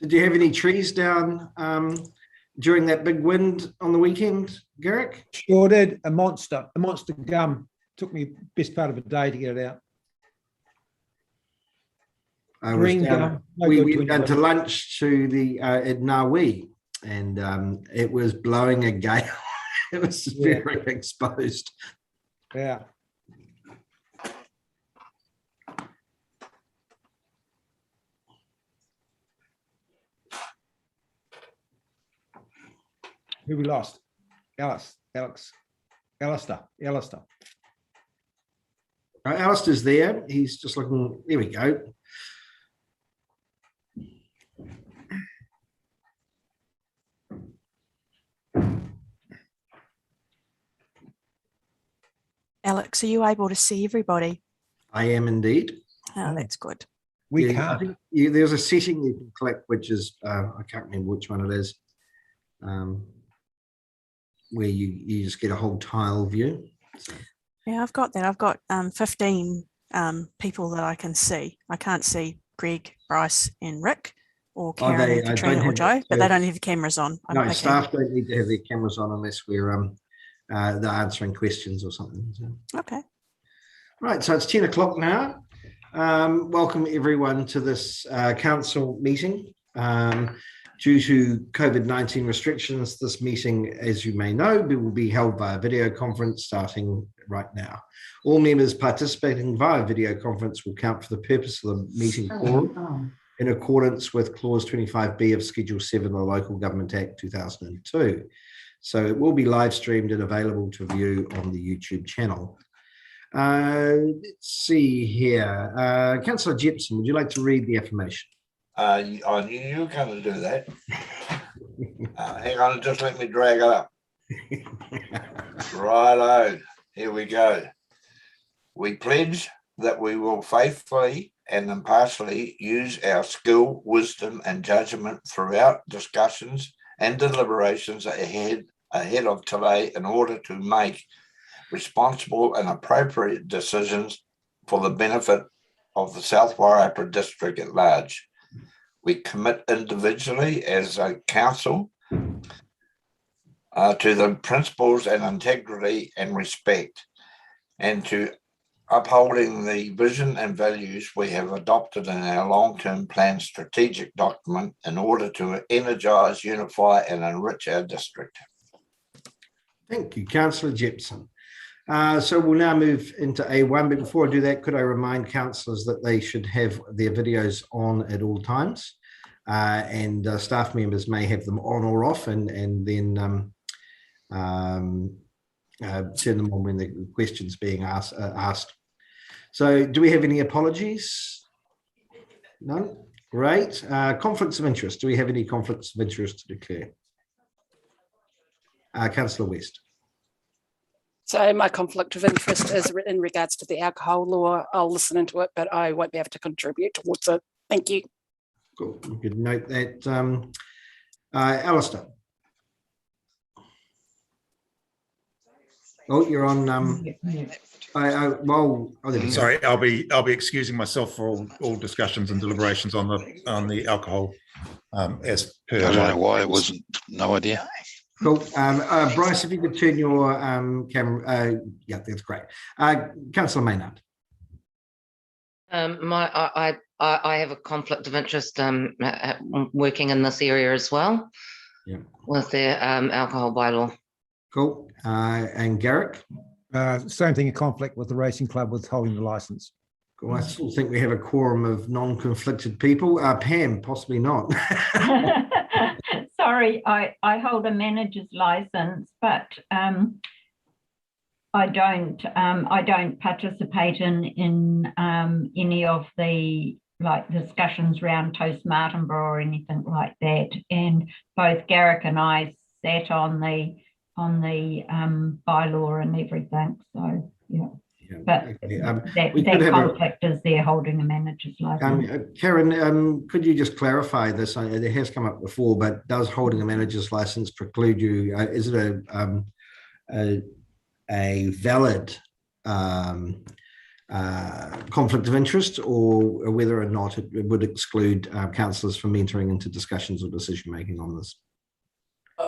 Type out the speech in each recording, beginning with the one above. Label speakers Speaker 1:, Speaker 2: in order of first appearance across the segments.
Speaker 1: Did you have any trees down during that big wind on the weekend, Garrick?
Speaker 2: Sure did. A monster gum. Took me best part of a day to get it out.
Speaker 1: We went down to lunch to the at Nawi, and it was blowing a gale. It was very exposed.
Speaker 2: Yeah. Who we lost? Alistair.
Speaker 1: Alistair's there. He's just looking. There we go.
Speaker 3: Alex, are you able to see everybody?
Speaker 1: I am indeed.
Speaker 3: Oh, that's good.
Speaker 2: We can't. I think
Speaker 1: there's a setting you can click, which is I can't remember which one it is, where you just get a whole tile view. So.
Speaker 3: Yeah, I've got that. I've got 15 people that I can see. I can't see Greg, Bryce, and Rick, or Karen, and Katrina, or Joe, but they don't have the cameras on.
Speaker 1: No, staff don't need to have their cameras on unless we're they're answering questions or something. So.
Speaker 3: Okay.
Speaker 1: Right, so it's 10 o'clock now. Welcome everyone to this council meeting. Due to COVID-19 restrictions, this meeting, as you may know, will be held via video conference starting right now. All members participating via video conference will count for the purpose of the meeting quorum in accordance with Clause 25B of Schedule 7 of the Local Government Act 2002. So it will be live streamed and available to view on the YouTube channel. Let's see here. Councillor Jepson, would you like to read the affirmation?
Speaker 4: I knew you were going to do that. Hang on, just let me drag it up. Righto, here we go. We pledge that we will faithfully and impartially use our skill, wisdom, and judgment throughout discussions and deliberations ahead of today in order to make responsible and appropriate decisions for the benefit of the South Wairarapa district at large. We commit individually as a council to the principles and integrity and respect, and to upholding the vision and values we have adopted in our long-term plan strategic document in order to energise, unify and enrich our district.
Speaker 1: Thank you, Councillor Jepson. So we'll now move into A1, but before I do that, could I remind councillors that they should have their videos on at all times, and staff members may have them on or off, and then turn them on when the question's being asked. So do we have any apologies? No? Great. Conflicts of interest. Do we have any conflicts of interest to declare? Councillor West.
Speaker 5: So my conflict of interest is in regards to the alcohol law. I'll listen into it, but I won't be able to contribute towards it. Thank you.
Speaker 1: Cool. You could note that. Alistair. Oh, you're on.
Speaker 6: Sorry, I'll be excusing myself for all discussions and deliberations on the alcohol. As per.
Speaker 7: I don't know why it wasn't. No idea.
Speaker 1: Cool. Bryce, if you could turn your camera. Yeah, that's great. Councillor Maynard.
Speaker 8: I have a conflict of interest working in this area as well.
Speaker 1: Yeah.
Speaker 8: With the alcohol bylaw.
Speaker 1: Cool. And Garrick?
Speaker 2: Same thing, a conflict with the racing club withholding the license.
Speaker 1: Cool. I still think we have a quorum of non-conflicted people. Pam, possibly not.
Speaker 9: Sorry, I hold a manager's license, but I don't participate in any of the discussions around Toast Martinborough or anything like that. And both Garrick and I sat on the bylaw and everything. So yeah. But that conflict is there holding a manager's license.
Speaker 1: Karen, could you just clarify this? It has come up before, but does holding a manager's license preclude you? Is it a valid conflict of interest, or whether or not it would exclude councillors from entering into discussions or decision making on this.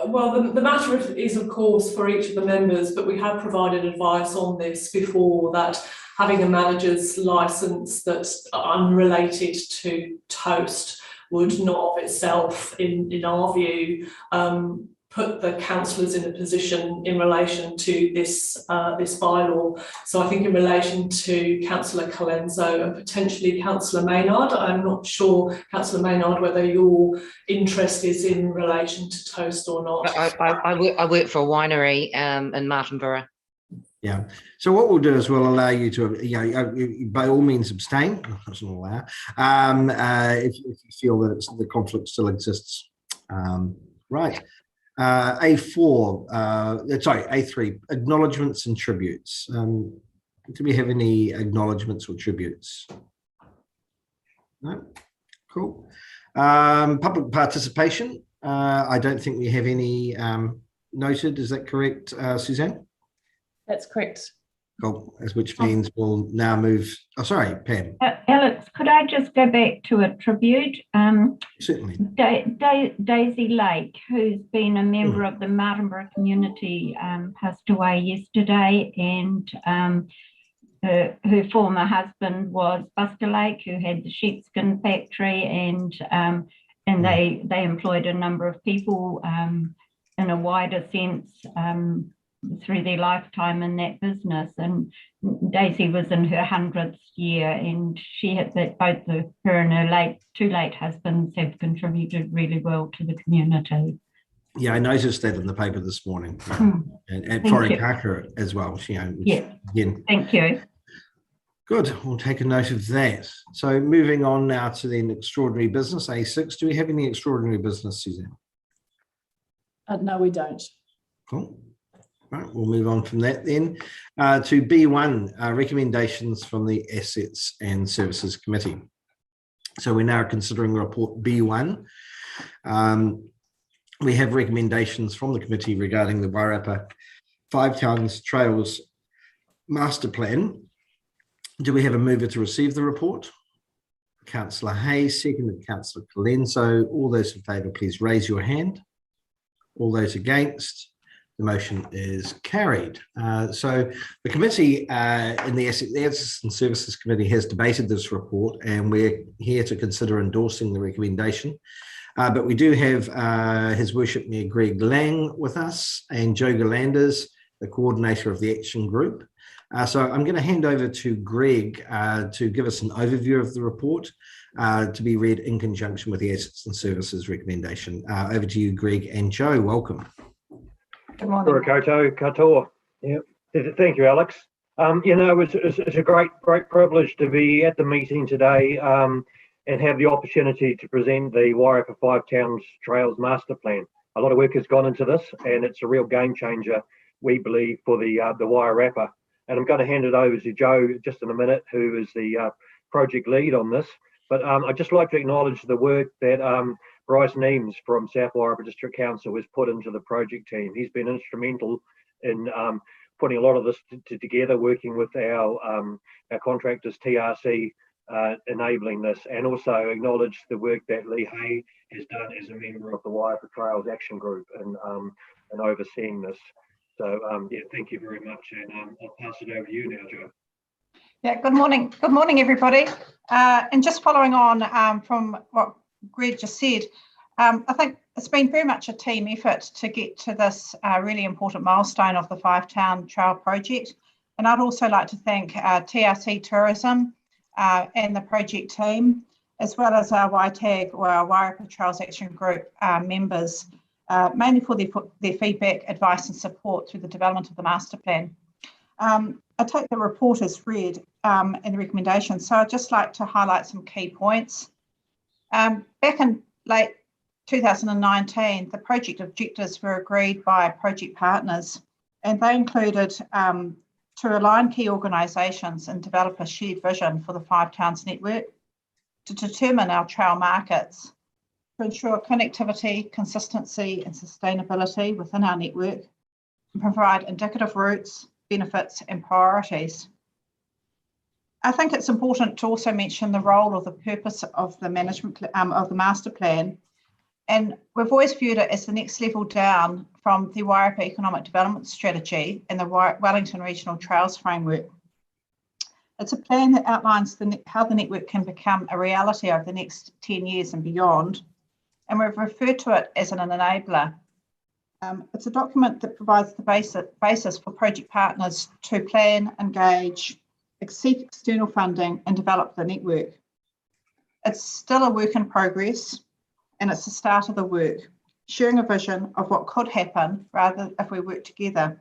Speaker 10: Well, the matter is, of course, for each of the members, but we have provided advice on this before, that having a manager's licence that's unrelated to Toast would not of itself, in our view, put the councillors in a position in relation to this bylaw. So I think in relation to Councillor Colenso and potentially Councillor Maynard, I'm not sure, Councillor Maynard, whether your interest is in relation to Toast or not.
Speaker 8: I work for a winery in Martinborough.
Speaker 1: Yeah. So what we'll do is we'll allow you to, by all means, abstain. That's not allowed. If you feel that the conflict still exists. Right. A3, acknowledgements and tributes. Do we have any acknowledgements or tributes? No? Cool. Public participation. I don't think we have any noted. Is that correct, Suzanne?
Speaker 11: That's correct.
Speaker 1: Cool. Which means we'll now move. Oh, sorry, Pam.
Speaker 9: Alex, could I just go back to a tribute?
Speaker 1: Certainly.
Speaker 9: Daisy Lake, who's been a member of the Martinborough community, passed away yesterday, and her former husband was Buster Lake, who had the sheepskin factory, and they employed a number of people in a wider sense through their lifetime in that business. And Daisy was in her 100th year, and she had that both her and her two late husbands have contributed really well to the community.
Speaker 1: Yeah, I noticed that in the paper this morning, and at Forikaka as well.
Speaker 9: Yeah, again. Thank you.
Speaker 1: Good, we'll take a note of that. So moving on now to the extraordinary business, A6. Do we have any extraordinary business, Suzanne?
Speaker 11: No, we don't.
Speaker 1: Cool. Right, we'll move on from that then to B1, recommendations from the Assets and Services Committee. So we're now considering report B1. We have recommendations from the committee regarding the Wairarapa Five Towns Trails Master Plan. Do we have a mover to receive the report? Councillor Hayes, seconded Councillor Colenso. All those in favour, please raise your hand. All those against? The motion is carried. So the committee in the Assets and Services Committee has debated this report, and we're here to consider endorsing the recommendation. But we do have His Worship Mayor Greg Lang with us, and Joe Galanders, the coordinator of the action group. So I'm going to hand over to Greg to give us an overview of the report to be read in conjunction with the Assets and Services recommendation. Over to you, Greg, and Joe. Welcome.
Speaker 11: Good morning.
Speaker 12: Katoa. Yeah. Thank you, Alex. It's a great privilege to be at the meeting today and have the opportunity to present the Wairarapa Five Towns Trails Master Plan. A lot of work has gone into this, and it's a real game changer, we believe, for the Wairarapa. And I'm going to hand it over to Joe just in a minute, who is the project lead on this. But I'd just like to acknowledge the work that Bryce Neems from South Wairarapa District Council has put into the project team. He's been instrumental in putting a lot of this together, working with our contractors, TRC, enabling this, and also acknowledge the work that Lee Hay has done as a member of the Wairarapa Trails Action Group and overseeing this. So thank you very much, and I'll pass it over to you now, Joe.
Speaker 11: Yeah, good morning. Good morning, everybody. And just following on from what Greg just said, I think it's been very much a team effort to get to this really important milestone of the Five Town Trail project. And I'd also like to thank TRC Tourism and the project team, as well as our YTAG, or our Wairarapa Trails Action Group members, mainly for their feedback, advice and support through the development of the master plan. I take the report as read and the recommendations, so I'd just like to highlight some key points. Back in late 2019, the project objectives were agreed by project partners, and they included to align key organisations and develop a shared vision for the Five Towns network, to determine our trail markets, to ensure connectivity, consistency and sustainability within our network, and provide indicative routes, benefits and priorities. I think it's important to also mention the role or the purpose of the management of the master plan. And we've always viewed it as the next level down from the Wairarapa Economic Development Strategy and the Wellington Regional Trails Framework. It's a plan that outlines how the network can become a reality over the next 10 years and beyond. And we've referred to it as an enabler. It's a document that provides the basis for project partners to plan, engage, seek external funding and develop the network. It's still a work in progress, and it's the start of the work, sharing a vision of what could happen rather if we work together.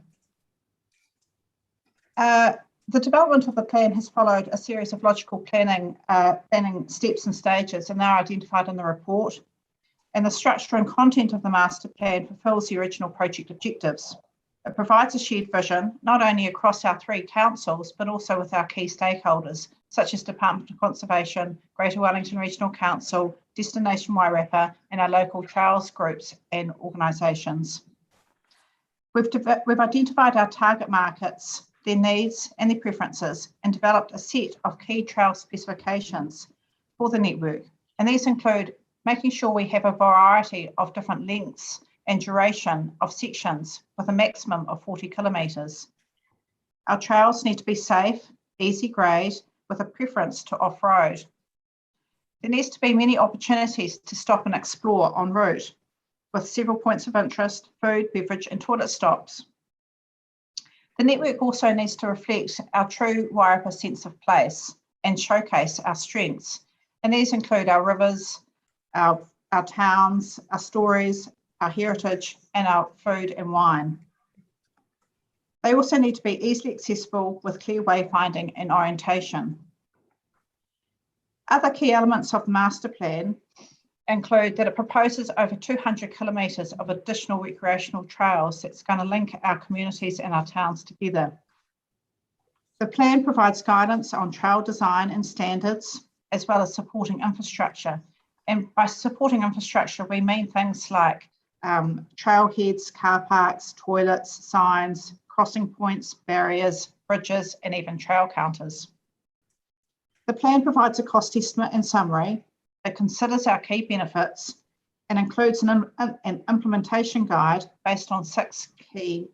Speaker 11: The development of the plan has followed a series of logical planning steps and stages, and they're identified in the report. And the structure and content of the master plan fulfills the original project objectives. It provides a shared vision, not only across our 3 councils, but also with our key stakeholders, such as Department of Conservation, Greater Wellington Regional Council, Destination Wairarapa, and our local trails groups and organisations. We've identified our target markets, their needs and their preferences, and developed a set of key trail specifications for the network. And these include making sure we have a variety of different lengths and duration of sections with a maximum of 40 kilometres. Our trails need to be safe, easy grade, with a preference to off-road. There needs to be many opportunities to stop and explore en route, with several points of interest, food, beverage and toilet stops. The network also needs to reflect our true Wairarapa sense of place and showcase our strengths. And these include our rivers, our towns, our stories, our heritage, and our food and wine. They also need to be easily accessible with clear wayfinding and orientation. Other key elements of the master plan include that it proposes over 200 kilometres of additional recreational trails that's going to link our communities and our towns together. The plan provides guidance on trail design and standards, as well as supporting infrastructure. And by supporting infrastructure, we mean things like trailheads, car parks, toilets, signs, crossing points, barriers, bridges, and even trail counters. The plan provides a cost estimate and summary. It considers our key benefits and includes an implementation guide based on 6 key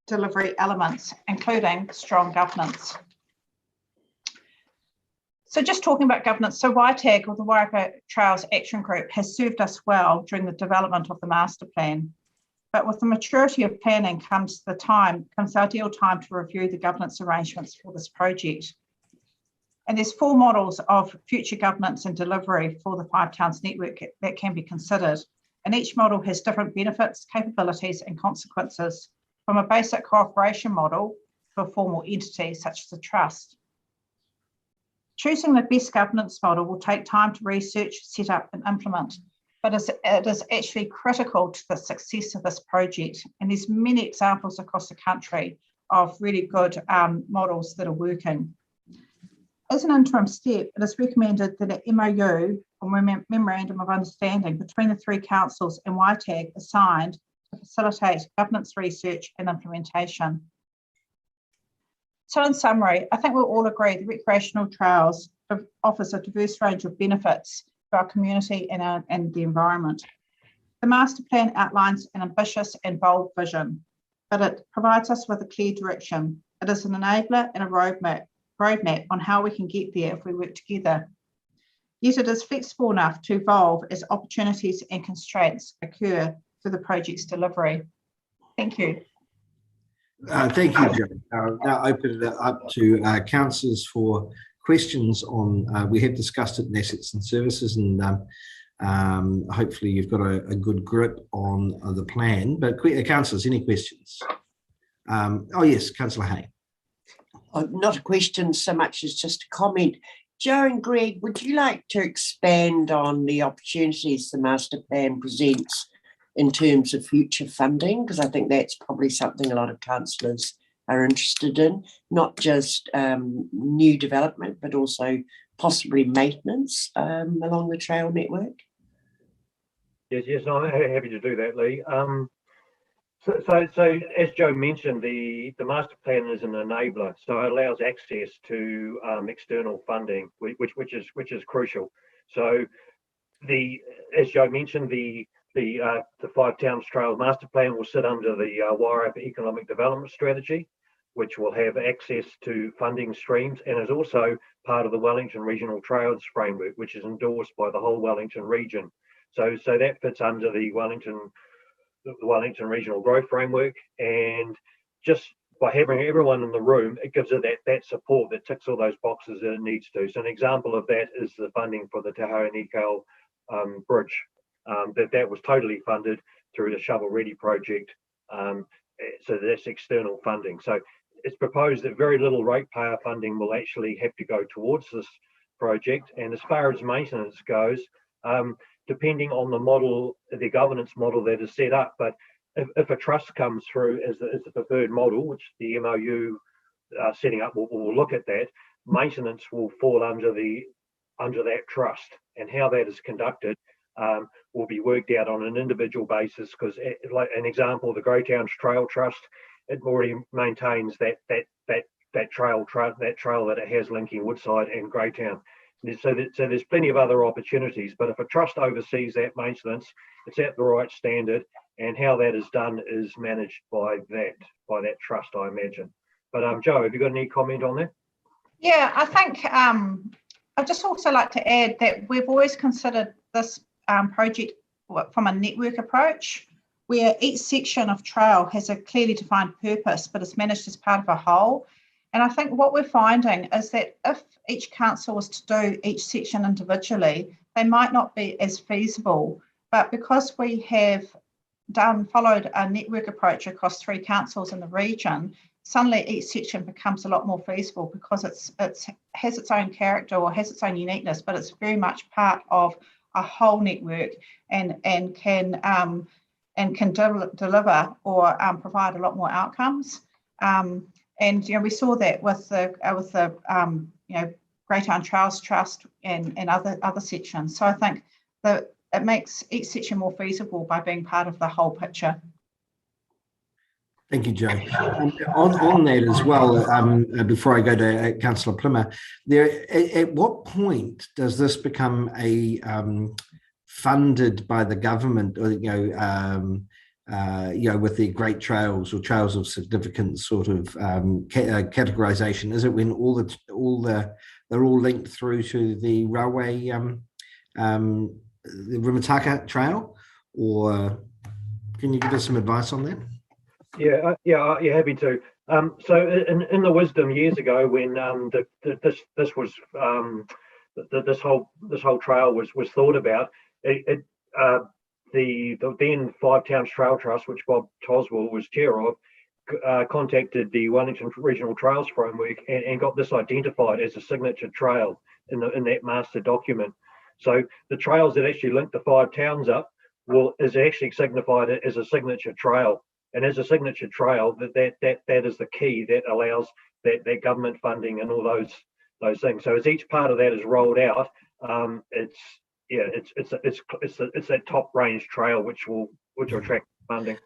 Speaker 11: delivery elements, including strong governance. So just talking about governance, so WaiTag, or the Wairarapa Trails Action Group, has served us well during the development of the master plan. But with the maturity of planning comes the ideal time to review the governance arrangements for this project. And there's 4 models of future governance and delivery for the 5 towns network that can be considered. And each model has different benefits, capabilities and consequences, from a basic cooperation model to a formal entity such as a trust. Choosing the best governance model will take time to research, set up and implement, but it is actually critical to the success of this project. And there's many examples across the country of really good models that are working. As an interim step, it is recommended that an MOU, or Memorandum of Understanding, between the 3 councils and WaiTag is signed to facilitate governance research and implementation. So in summary, I think we'll all agree that recreational trails offers a diverse range of benefits to our community and the environment. The master plan outlines an ambitious and bold vision, but it provides us with a clear direction. It is an enabler and a roadmap on how we can get there if we work together. Yet it is flexible enough to evolve as opportunities and constraints occur through the project's delivery. Thank you.
Speaker 1: Thank you, Jo. I'll now open it up to councillors for questions on, we have discussed it in assets and services, and hopefully you've got a good grip on the plan. But councillors, any questions? Oh yes, Councillor Hay.
Speaker 13: Not a question so much as just a comment. Jo and Greg, would you like to expand on the opportunities the master plan presents in terms of future funding? Because I think that's probably something a lot of councillors are interested in, not just new development, but also possibly maintenance along the trail network.
Speaker 12: Yes, I'm happy to do that, Lee. So as Joe mentioned, the master plan is an enabler, so it allows access to external funding, which is crucial. So as Joe mentioned, the 5 Towns Trails master plan will sit under the Wairarapa Economic Development Strategy, which will have access to funding streams, and is also part of the Wellington Regional Trails Framework, which is endorsed by the whole Wellington region. So that fits under the Wellington Regional Growth Framework, and just by having everyone in the room, it gives it that support that ticks all those boxes that it needs to. So an example of that is the funding for the Te Haunekau bridge. That was totally funded through the Shovel Ready project. So that's external funding. So it's proposed that very little ratepayer funding will actually have to go towards this project. And as far as maintenance goes, depending on the model, the governance model that is set up, but if a trust comes through as the preferred model, which the MOU setting up will look at that, maintenance will fall under that trust, and how that is conducted will be worked out on an individual basis. Because, like an example, the Greytowns Trail Trust, it already maintains that trail that it has linking Woodside and Greytown. So there's plenty of other opportunities, but if a trust oversees that maintenance, it's at the right standard, and how that is done is managed by that trust, I imagine. But Joe, have you got any comment on that?
Speaker 11: Yeah, I think I'd just also like to add that we've always considered this project from a network approach, where each section of trail has a clearly defined purpose, but it's managed as part of a whole. And I think what we're finding is that if each council was to do each section individually, they might not be as feasible. But because we have followed a network approach across 3 councils in the region, suddenly each section becomes a lot more feasible, because it has its own character or has its own uniqueness, but it's very much part of a whole network and can deliver or provide a lot more outcomes. And we saw that with the Greytown Trails Trust and other sections. So I think that it makes each section more feasible by being part of the whole picture.
Speaker 1: Thank you, Joe. On that as well, before I go to Councillor Plimmer, at what point does this become a funded by the government, or with the great trails or trails of significance sort of categorization? Is it when they're all linked through to the railway, the Rimataka Trail, or can you give us some advice on that?
Speaker 12: Yeah, happy to. So in the wisdom years ago, when this whole trail was thought about, the then 5 Towns Trail Trust, which Bob Toswell was chair of, contacted the Wellington Regional Trails Framework and got this identified as a signature trail in that master document. So the trails that actually link the 5 towns up is actually signified as a signature trail. And as a signature trail, that is the key that allows that government funding and all those things. So as each part of that is rolled out, it's that top range trail which will attract funding.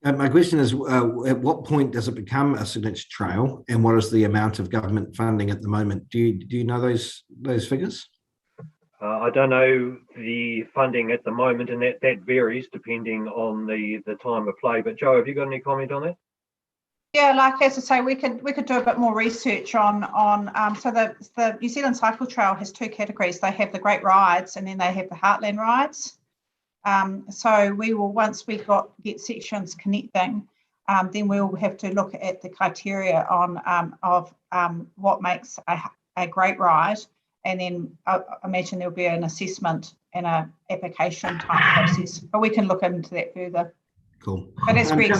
Speaker 1: My question is, at what point does it become a signature trail, and what is the amount of government funding at the moment? Do you know those figures?
Speaker 12: I don't know the funding at the moment, and that varies depending on the time of play. But Joe, have you got any comment on that?
Speaker 11: Yeah, like as I say, we could do a bit more research on so the New Zealand Cycle Trail has 2 categories. They have the Great Rides, and then they have the Heartland Rides. So we will, once we get sections connecting, then we'll have to look at the criteria of what makes a great ride, and then I imagine there'll be an assessment and an application type process. But we can look into that further.
Speaker 1: Cool.
Speaker 11: But as Greg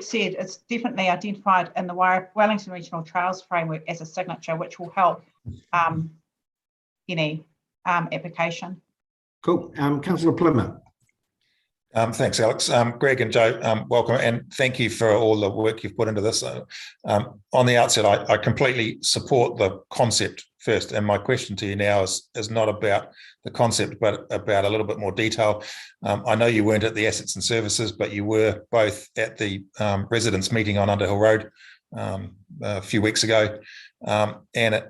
Speaker 11: said, it's definitely identified in the Wellington Regional Trails Framework as a signature, which will help any application.
Speaker 1: Cool. Councillor Plimmer.
Speaker 6: Thanks, Alex. Greg and Joe, welcome, and thank you for all the work you've put into this. On the outset, I completely support the concept first, and my question to you now is not about the concept, but about a little bit more detail. I know you weren't at the Assets and Services, but you were both at the residents' meeting on Underhill Road a few weeks ago, and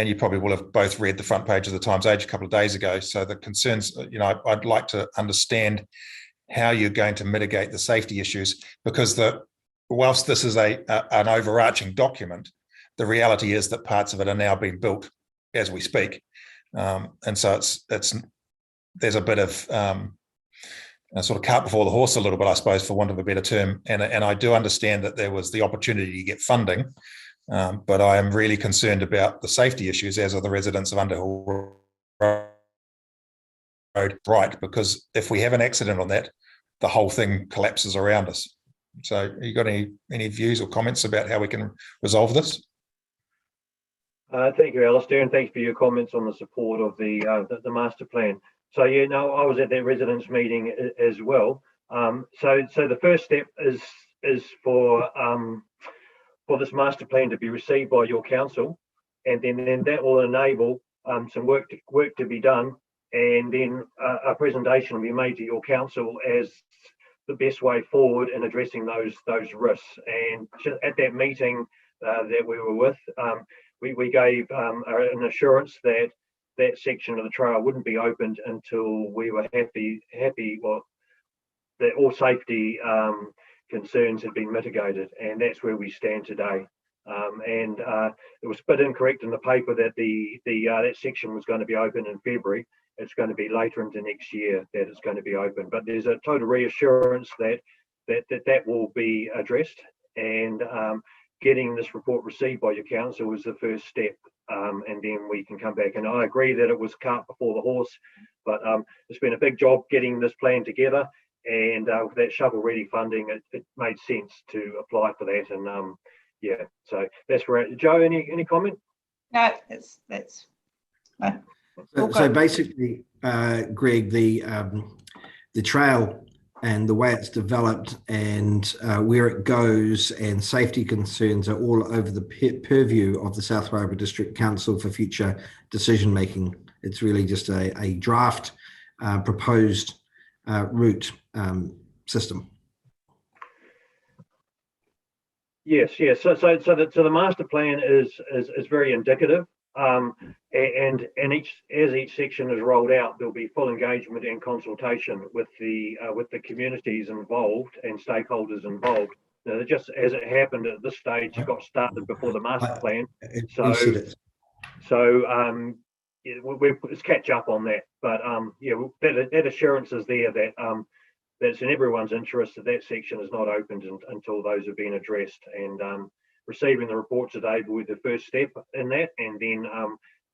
Speaker 6: you probably will have both read the front page of the Times Age a couple of days ago. So the concerns, I'd like to understand how you're going to mitigate the safety issues, because whilst this is an overarching document, the reality is that parts of it are now being built as we speak, and so there's a bit of sort of cart before the horse a little bit, I suppose, for want of a better term. And I do understand that there was the opportunity to get funding, but I am really concerned about the safety issues, as are the residents of Underhill Road. Right, because if we have an accident on that, the whole thing collapses around us. So you got any views or comments about how we can resolve this?
Speaker 12: Thank you, Alistair, and thanks for your comments on the support of the master plan. So I was at that residents' meeting as well. So the first step is for this master plan to be received by your council, and then that will enable some work to be done, and then a presentation will be made to your council as the best way forward in addressing those risks. And at that meeting that we were with, we gave an assurance that that section of the trail wouldn't be opened until we were happy that all safety concerns had been mitigated, and that's where we stand today. And it was a bit incorrect in the paper that that section was going to be open in February. It's going to be later into next year that it's going to be open, but there's a total reassurance that will be addressed, and getting this report received by your council was the first step, and then we can come back. And I agree that it was cart before the horse, but it's been a big job getting this plan together, and with that shovel-ready funding, it made sense to apply for that. And yeah, so that's where. Joe, any comment?
Speaker 11: No, that's.
Speaker 1: So basically, Greg, the trail and the way it's developed and where it goes and safety concerns are all over the purview of the South Wairarapa District Council for future decision making. It's really just a draft proposed route system.
Speaker 12: Yes. So the master plan is very indicative. And as each section is rolled out, there'll be full engagement and consultation with the communities involved and stakeholders involved. Now, just as it happened at this stage, it got started before the master plan. Let's catch up on that. But that assurance is there that that's in everyone's interest that section is not opened until those have been addressed. And receiving the report today will be the first step in that, and then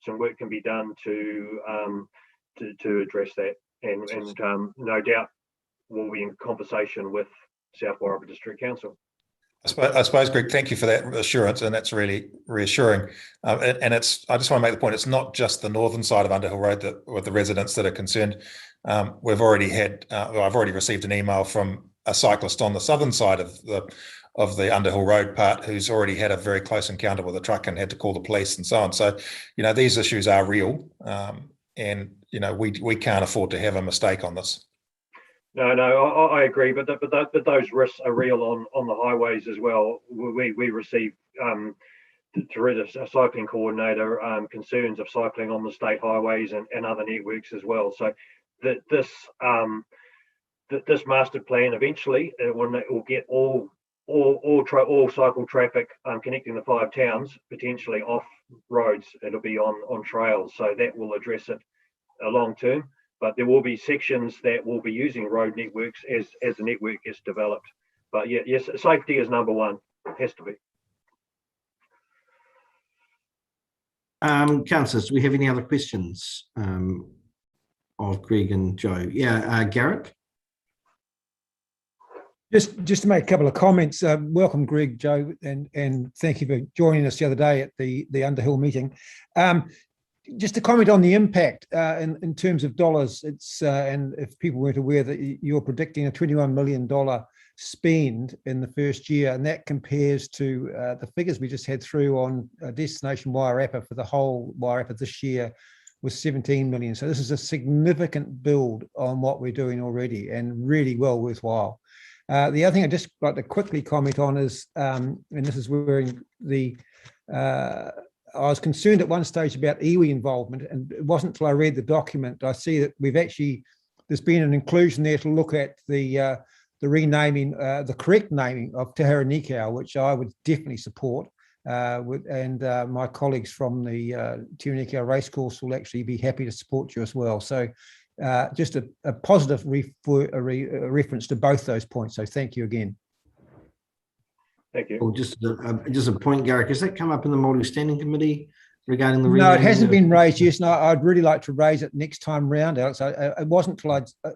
Speaker 12: some work can be done to address that. And no doubt we'll be in conversation with South Wairarapa District Council.
Speaker 6: I suppose, Greg, thank you for that assurance, and that's really reassuring. And I just want to make the point, it's not just the northern side of Underhill Road with the residents that are concerned. We've already had, I've already received an email from a cyclist on the southern side of the Underhill Road part who's already had a very close encounter with a truck and had to call the police and so on. So, these issues are real, and we can't afford to have a mistake on this.
Speaker 12: No, I agree, but those risks are real on the highways as well. We receive through the cycling coordinator concerns of cycling on the state highways and other networks as well. So this master plan eventually it will get all cycle traffic connecting the 5 towns potentially off roads. It'll be on trails, so that will address it long term. But there will be sections that will be using road networks as the network gets developed. But yes, safety is number one. It has to be.
Speaker 1: Councillors, do we have any other questions of Greg and Joe? Yeah, Garrick.
Speaker 2: Just to make a couple of comments. Welcome, Greg, Joe, and thank you for joining us the other day at the Underhill meeting. just to comment on the impact in terms of dollars, it's and if people weren't aware that you're predicting a $21 million spend in the first year, and that compares to the figures we just had through on Destination Wairarapa for the whole Wairarapa this year was 17 million. So this is a significant build on what we're doing already and really well worthwhile. The other thing I'd just like to quickly comment on is, and this is where I was concerned at one stage about iwi involvement, and it wasn't until I read the document I see that there's been an inclusion there to look at the renaming, the correct naming of Te Haranikau, which I would definitely support. And my colleagues from the Te Haranikau Racecourse will actually be happy to support you as well. So just a positive reference to both those points. So thank you again.
Speaker 12: Thank you.
Speaker 1: Well, just a point, Garrick, has that come up in the Māori Standing Committee regarding the
Speaker 2: No, it hasn't been raised. Yes, no, I'd really like to raise it next time round, Alex. It wasn't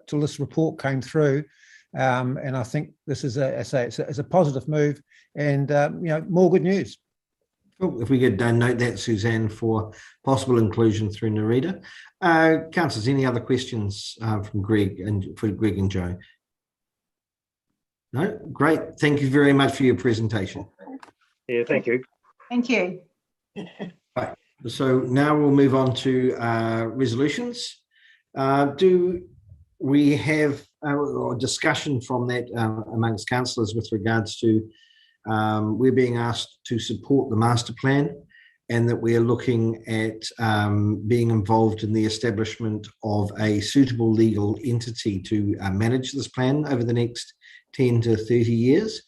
Speaker 2: till this report came through, and I think this is it's a positive move, and more good news.
Speaker 1: Cool. If we could note that, Suzanne, for possible inclusion through Nerida. Councillors, any other questions from Greg and Joe? No, great. Thank you very much for your presentation.
Speaker 12: Yeah, thank you.
Speaker 11: Thank you.
Speaker 1: Right. So now we'll move on to resolutions. Do we have a discussion from that amongst councillors with regards to we're being asked to support the master plan, and that we are looking at being involved in the establishment of a suitable legal entity to manage this plan over the next 10 to 30 years.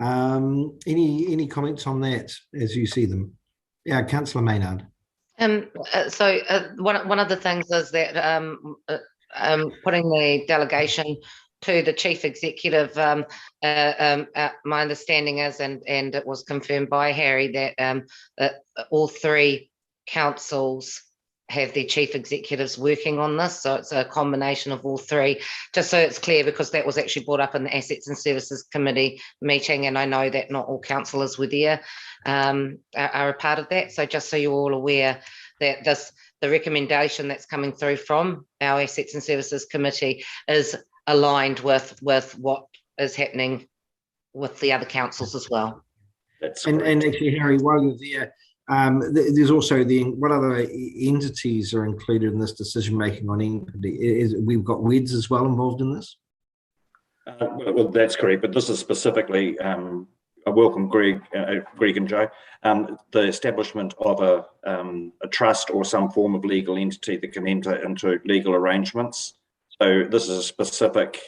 Speaker 1: Any comments on that as you see them? Yeah, Councillor Maynard.
Speaker 8: So one of the things is that putting the delegation to the chief executive, my understanding is, and it was confirmed by Harry, that all three councils have their chief executives working on this. So it's a combination of all three, just so it's clear, because that was actually brought up in the Assets and Services Committee meeting, and I know that not all councillors were there, are a part of that. So just so you're all aware that the recommendation that's coming through from our Assets and Services Committee is aligned with what is happening with the other councils as well.
Speaker 1: And actually, Harry, while you're there, there's also what other entities are included in this decision making on equity? We've got WEDS as well involved in this?
Speaker 14: Well, that's correct, but this is specifically, I welcome Greg and Joe, the establishment of a trust or some form of legal entity that can enter into legal arrangements. So this is a specific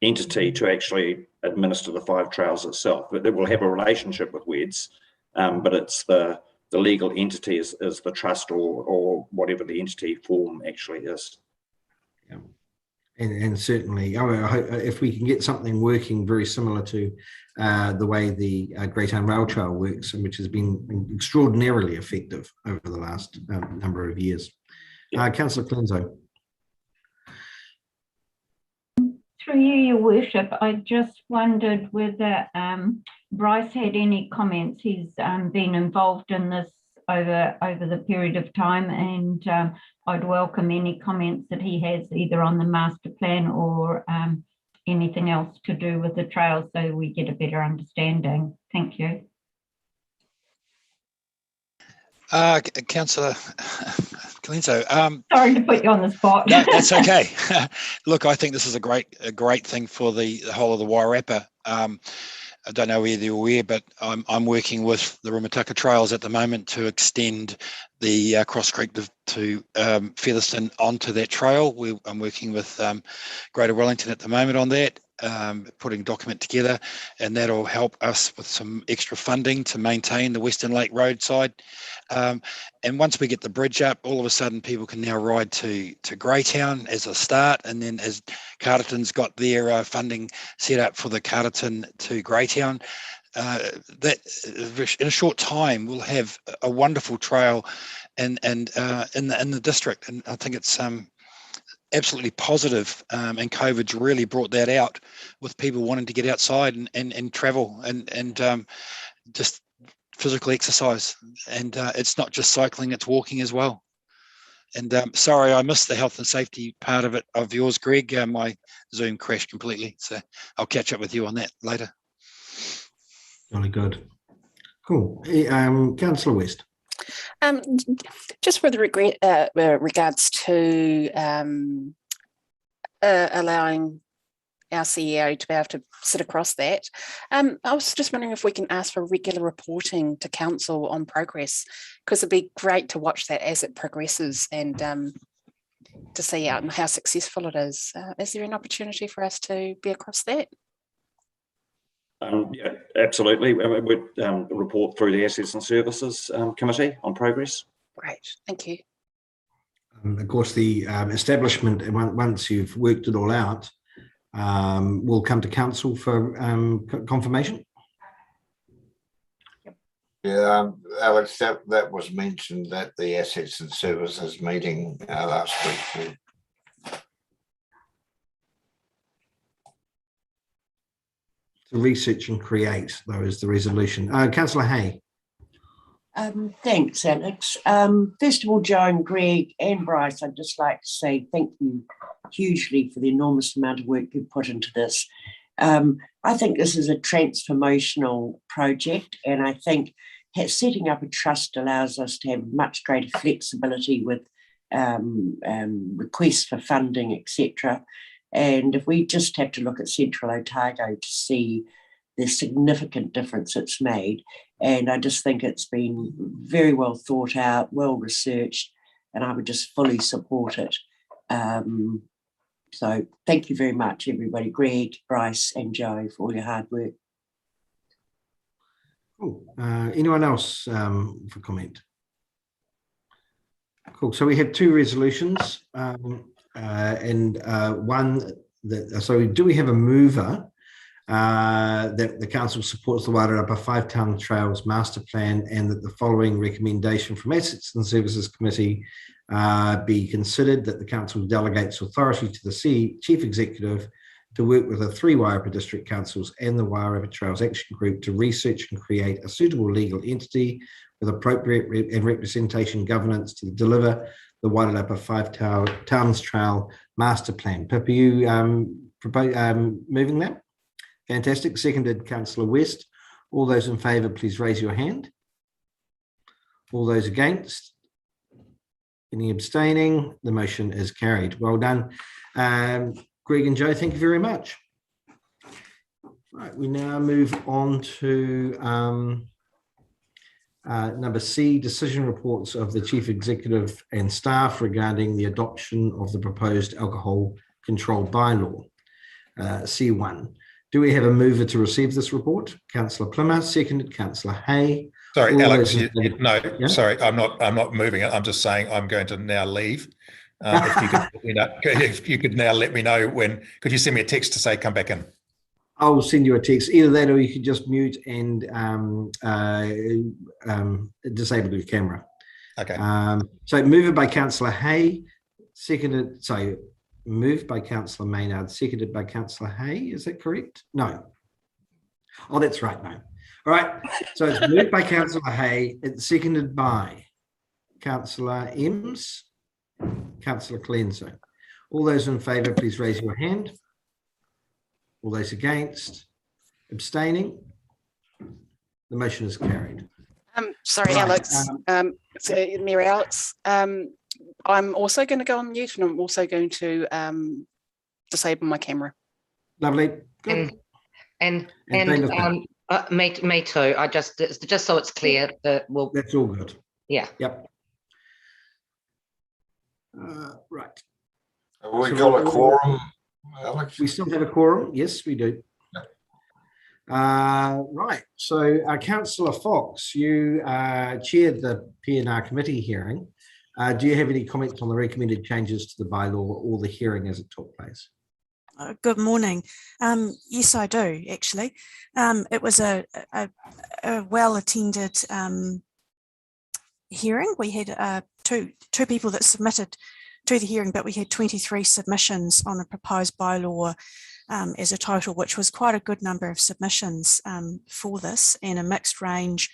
Speaker 14: entity to actually administer the 5 trails itself, but it will have a relationship with WEDS, but it's the legal entity is the trust or whatever the entity form actually is.
Speaker 1: Yeah. And certainly, I hope if we can get something working very similar to the way the Great Town Rail Trail works, and which has been extraordinarily effective over the last number of years. Yeah. Councillor Clenzo.
Speaker 9: Through you, Your Worship, I just wondered whether Bryce had any comments. He's been involved in this over the period of time, and I'd welcome any comments that he has either on the master plan or anything else to do with the trails, so we get a better understanding. Thank you.
Speaker 7: Councillor Clenzo.
Speaker 9: Sorry to put you on the spot.
Speaker 7: No, that's okay. Look, I think this is a great thing for the whole of the Wairarapa. I don't know whether you're aware, but I'm working with the Rumataka Trails at the moment to extend the Cross Creek to Featherston onto that trail. I'm working with Greater Wellington at the moment on that, putting a document together, and that'll help us with some extra funding to maintain the Western Lake roadside. And once we get the bridge up, all of a sudden people can now ride to Greytown as a start, and then as Carterton's got their funding set up for the Carterton to Greytown, that in a short time we'll have a wonderful trail in the district, and I think it's absolutely positive, and COVID's really brought that out with people wanting to get outside and travel and just physical exercise, and it's not just cycling, it's walking as well. And sorry, I missed the health and safety part of it of yours, Greg. My Zoom crashed completely, so I'll catch up with you on that later.
Speaker 1: Really good. Cool. Councillor West.
Speaker 5: Just with regards to allowing our CEO to be able to sit across that, I was just wondering if we can ask for regular reporting to council on progress, because it'd be great to watch that as it progresses and to see how successful it is. Is there an opportunity for us to be across that?
Speaker 14: Yeah, absolutely. We'd report through the Assets and Services Committee on progress.
Speaker 5: Great, thank you.
Speaker 1: Of course, the establishment, once you've worked it all out, will come to council for confirmation.
Speaker 4: Yeah, Alex, that was mentioned at the Assets and Services meeting last week.
Speaker 1: To research and create, though, is the resolution. Councillor Hay.
Speaker 13: Thanks, Alex. First of all, Joe and Greg and Bryce, I'd just like to say thank you hugely for the enormous amount of work you've put into this. I think this is a transformational project, and I think setting up a trust allows us to have much greater flexibility with requests for funding, etc. And if we just have to look at Central Otago to see the significant difference it's made, and I just think it's been very well thought out, well researched, and I would just fully support it. So thank you very much, everybody, Greg, Bryce and Joe, for all your hard work.
Speaker 1: Cool. Anyone else for comment? Cool. So we have two resolutions and one that, so do we have a mover that the council supports the Wairarapa 5 Town Trails Master Plan, and that the following recommendation from Assets and Services Committee be considered, that the council delegates authority to the Chief Executive to work with the 3 Wairarapa District Councils and the Wairarapa Trails Action Group to research and create a suitable legal entity with appropriate and representation governance to deliver the Wairarapa 5 Towns Trail Master Plan. Pip, are you moving that? Fantastic. Seconded, Councillor West. All those in favour, please raise your hand. All those against? Any abstaining? The motion is carried. Well done. Greg and Joe, thank you very much. Right, we now move on to number C, decision reports of the Chief Executive and staff regarding the adoption of the proposed alcohol control bylaw, C1. Do we have a mover to receive this report? Councillor Plimmer, seconded, Councillor Hay.
Speaker 6: Sorry,
Speaker 1: All
Speaker 6: Alex,
Speaker 1: yeah?
Speaker 6: Sorry, I'm not moving it. I'm just saying I'm going to now leave. If you could now let me know when, could you send me a text to say come back in?
Speaker 1: I'll send you a text, either that or you could just mute and disable your camera.
Speaker 6: Okay.
Speaker 1: So moved by Councillor Hay, seconded, so moved by Councillor Maynard, seconded by Councillor Hay, is that correct? No. Oh, that's right, no. All right, so it's moved by Councillor Hay, it's seconded by Councillor Ems, Councillor Cleanso. All those in favour, please raise your hand. All those against, abstaining, the motion is carried.
Speaker 5: Sorry, right. Alex, Mary Alex, I'm also going to go on mute, and I'm also going to disable my camera.
Speaker 1: Lovely.
Speaker 8: Good. And me too. I just so it's clear that we'll.
Speaker 1: That's all good.
Speaker 8: Yeah.
Speaker 1: Yep. Right.
Speaker 4: Have we got a quorum, Alex?
Speaker 1: We still have a quorum. Yes, we do. Right. So, Councillor Fox, you chaired the P&R committee hearing. Do you have any comments on the recommended changes to the bylaw or the hearing as it took place?
Speaker 3: Good morning. Yes, I do, actually. It was a well-attended hearing. We had two people that submitted to the hearing, but we had 23 submissions on the proposed bylaw as a total, which was quite a good number of submissions for this, and a mixed range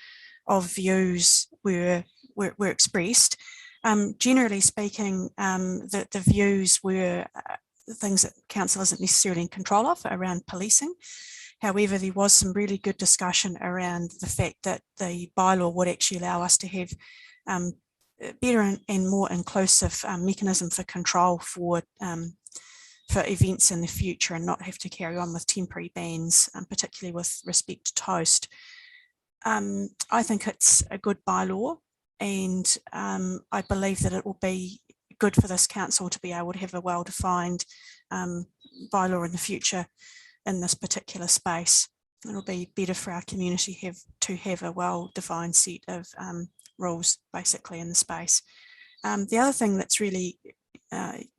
Speaker 3: of views were expressed. Generally speaking, the views were things that council isn't necessarily in control of around policing. However, there was some really good discussion around the fact that the bylaw would actually allow us to have better and more inclusive mechanism for control for events in the future, and not have to carry on with temporary bans, particularly with respect to toast. I think it's a good bylaw, and I believe that it will be good for this council to be able to have a well-defined bylaw in the future in this particular space. It'll be better for our community to have a well-defined set of rules basically in the space. The other thing that's really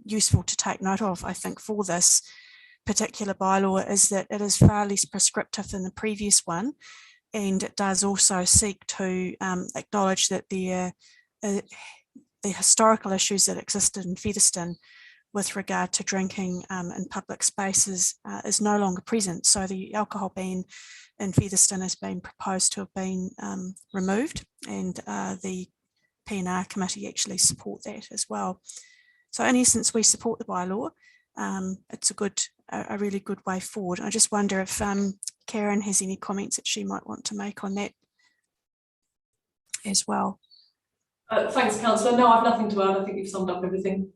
Speaker 3: useful to take note of, I think, for this particular bylaw is that it is far less prescriptive than the previous one, and it does also seek to acknowledge that the historical issues that existed in Featherston with regard to drinking in public spaces is no longer present. So the alcohol ban in Featherston has been proposed to have been removed, and the P&R committee actually support that as well. So in essence, we support the bylaw. It's a really good way forward. I just wonder if Karen has any comments that she might want to make on that as well.
Speaker 10: Thanks, Councillor. No, I've nothing to add. I think you've summed up everything.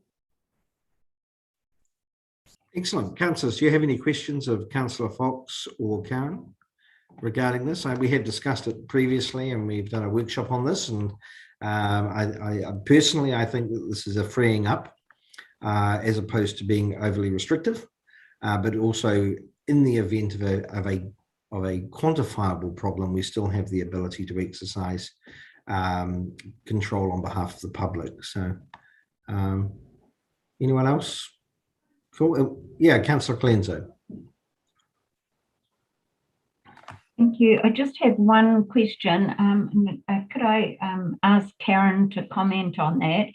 Speaker 1: Excellent. Councillors, do you have any questions of Councillor Fox or Karen regarding this? We have discussed it previously, and we've done a workshop on this, and I personally think that this is a freeing up as opposed to being overly restrictive, but also in the event of a quantifiable problem, we still have the ability to exercise control on behalf of the public. So anyone else? Cool. Yeah, Councillor Clenzo.
Speaker 9: Thank you. I just have one question. Could I ask Karen to comment on that?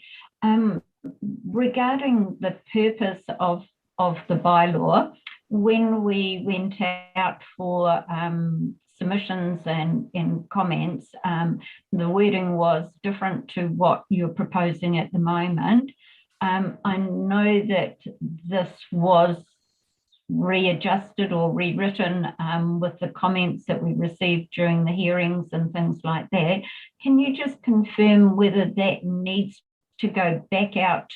Speaker 9: Regarding the purpose of the bylaw, when we went out for submissions and comments, the wording was different to what you're proposing at the moment. I know that this was readjusted or rewritten with the comments that we received during the hearings and things like that. Can you just confirm whether that needs to go back out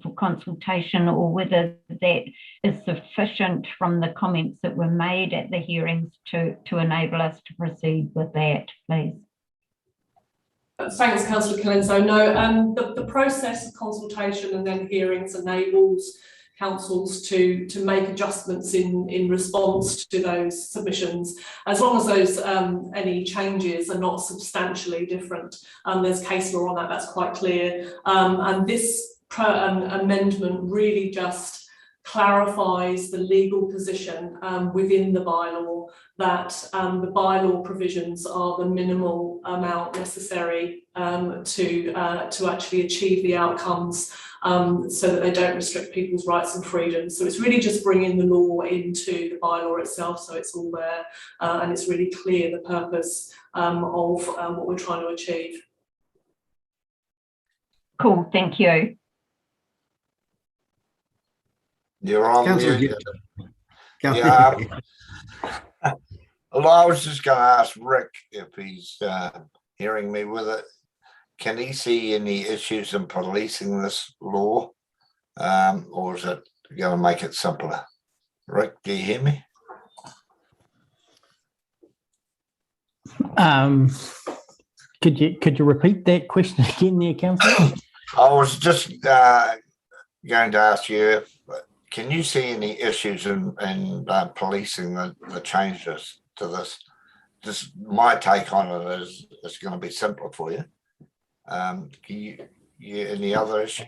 Speaker 9: for consultation, or whether that is sufficient from the comments that were made at the hearings to enable us to proceed with that, please?
Speaker 10: Thanks, Councillor Colenso. No, the process of consultation and then hearings enables councils to make adjustments in response to those submissions, as long as those any changes are not substantially different. There's case law on that, that's quite clear. And this amendment really just clarifies the legal position within the bylaw, that the bylaw provisions are the minimal amount necessary to actually achieve the outcomes, so that they don't restrict people's rights and freedoms. So it's really just bringing the law into the bylaw itself, so it's all there, and it's really clear the purpose of what we're trying to achieve.
Speaker 9: Cool, thank you.
Speaker 4: You're on
Speaker 1: Councillor,
Speaker 4: mute. Yeah. Well, I was just going to ask Rick if he's hearing me with it. Can he see any issues in policing this law, or is it going to make it simpler? Rick, do you hear me?
Speaker 15: Could you repeat that question again there, Councillor?
Speaker 4: I was just going to ask you, can you see any issues in policing the changes to this? Just my take on it is it's going to be simpler for you. Any other issues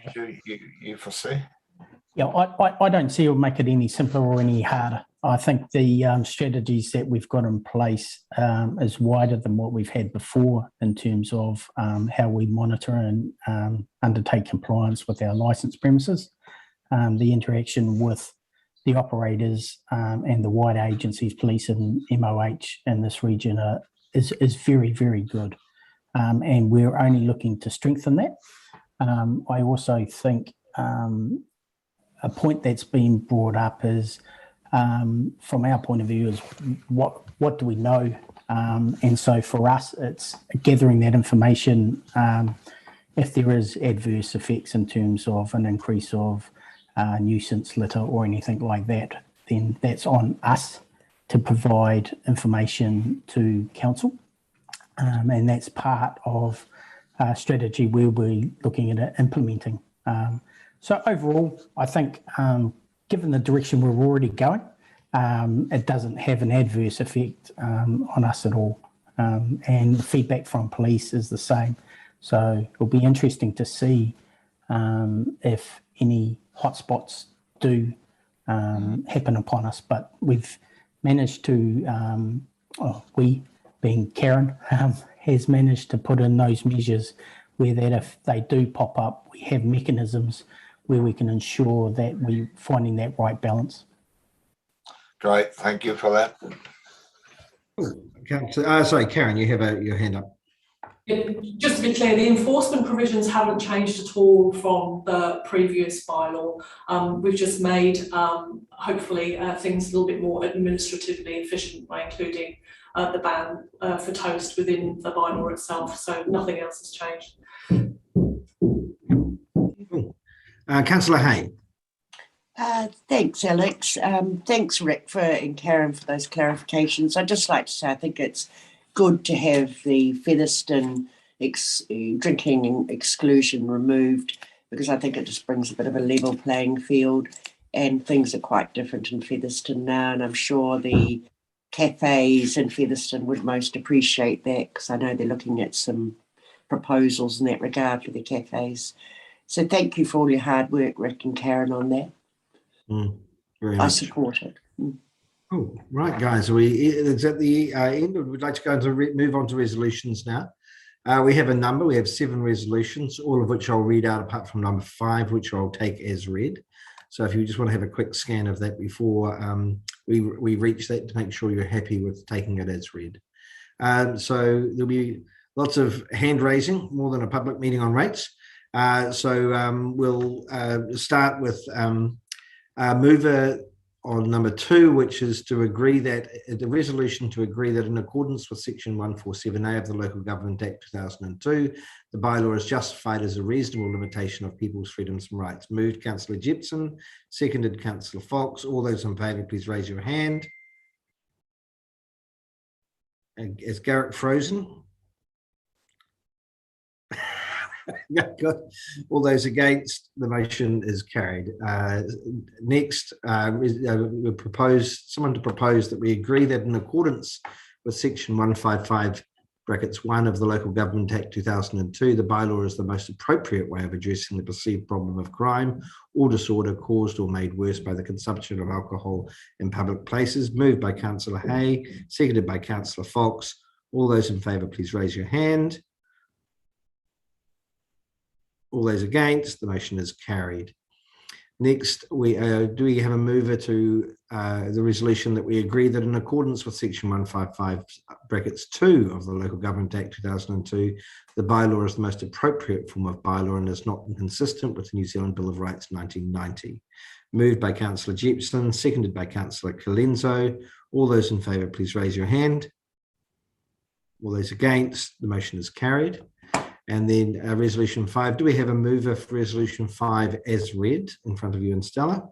Speaker 4: you foresee?
Speaker 15: Yeah, I don't see it will make it any simpler or any harder. I think the strategies that we've got in place is wider than what we've had before in terms of how we monitor and undertake compliance with our licensed premises. The interaction with the operators and the wider agencies, police and MOH in this region is very, very good. And we're only looking to strengthen that. I also think a point that's been brought up is, from our point of view, is what do we know? And so for us, it's gathering that information. If there is adverse effects in terms of an increase of nuisance litter or anything like that, then that's on us to provide information to council. And that's part of a strategy we'll be looking at implementing. So overall, I think given the direction we're already going, it doesn't have an adverse effect on us at all. And the feedback from police is the same. So it'll be interesting to see if any hotspots do happen upon us. But we've managed to, we being Karen, has managed to put in those measures where that if they do pop up, we have mechanisms where we can ensure that we're finding that right balance.
Speaker 4: Great, thank you for that.
Speaker 1: Sorry, Karen, you have your hand up.
Speaker 10: Just to be clear, the enforcement provisions haven't changed at all from the previous bylaw. We've just made, hopefully, things a little bit more administratively efficient by including the ban for toast within the bylaw itself. So nothing else has changed.
Speaker 1: Councillor Hay.
Speaker 13: Thanks, Alex. Thanks, Rick, and Karen for those clarifications. I'd just like to say I think it's good to have the Featherston drinking exclusion removed, because I think it just brings a bit of a level playing field, and things are quite different in Featherston now, and I'm sure the cafes in Featherston would most appreciate that, because I know they're looking at some proposals in that regard for the cafes. So thank you for all your hard work, Rick and Karen, on that.
Speaker 1: Very
Speaker 13: I
Speaker 1: much.
Speaker 13: support it.
Speaker 1: Oh, right, guys. It's at the end. We'd like to go into move on to resolutions now. We have a number. We have 7 resolutions, all of which I'll read out, apart from number 5, which I'll take as read. So if you just want to have a quick scan of that before we reach that, to make sure you're happy with taking it as read. So there'll be lots of hand raising, more than a public meeting on rates. So we'll start with mover on number 2, which is to agree that the resolution to agree that in accordance with section 147A of the Local Government Act 2002, the bylaw is justified as a reasonable limitation of people's freedoms and rights. Moved Councillor Jepson, seconded Councillor Fox. All those in favour, please raise your hand. Is Garrett frozen? All those against, the motion is carried. Next, we propose someone to propose that we agree that in accordance with section 155(1) of the Local Government Act 2002, the bylaw is the most appropriate way of addressing the perceived problem of crime or disorder caused or made worse by the consumption of alcohol in public places. Moved by Councillor Hay, seconded by Councillor Fox. All those in favour, please raise your hand. All those against, the motion is carried. Next, do we have a mover to the resolution that we agree that in accordance with section 155(2) of the Local Government Act 2002, the bylaw is the most appropriate form of bylaw and is not inconsistent with the New Zealand Bill of Rights 1990. Moved by Councillor Jepson, seconded by Councillor Colenso. All those in favour, please raise your hand. All those against, the motion is carried. And then resolution 5, do we have a mover for resolution 5 as read in front of you and Stella?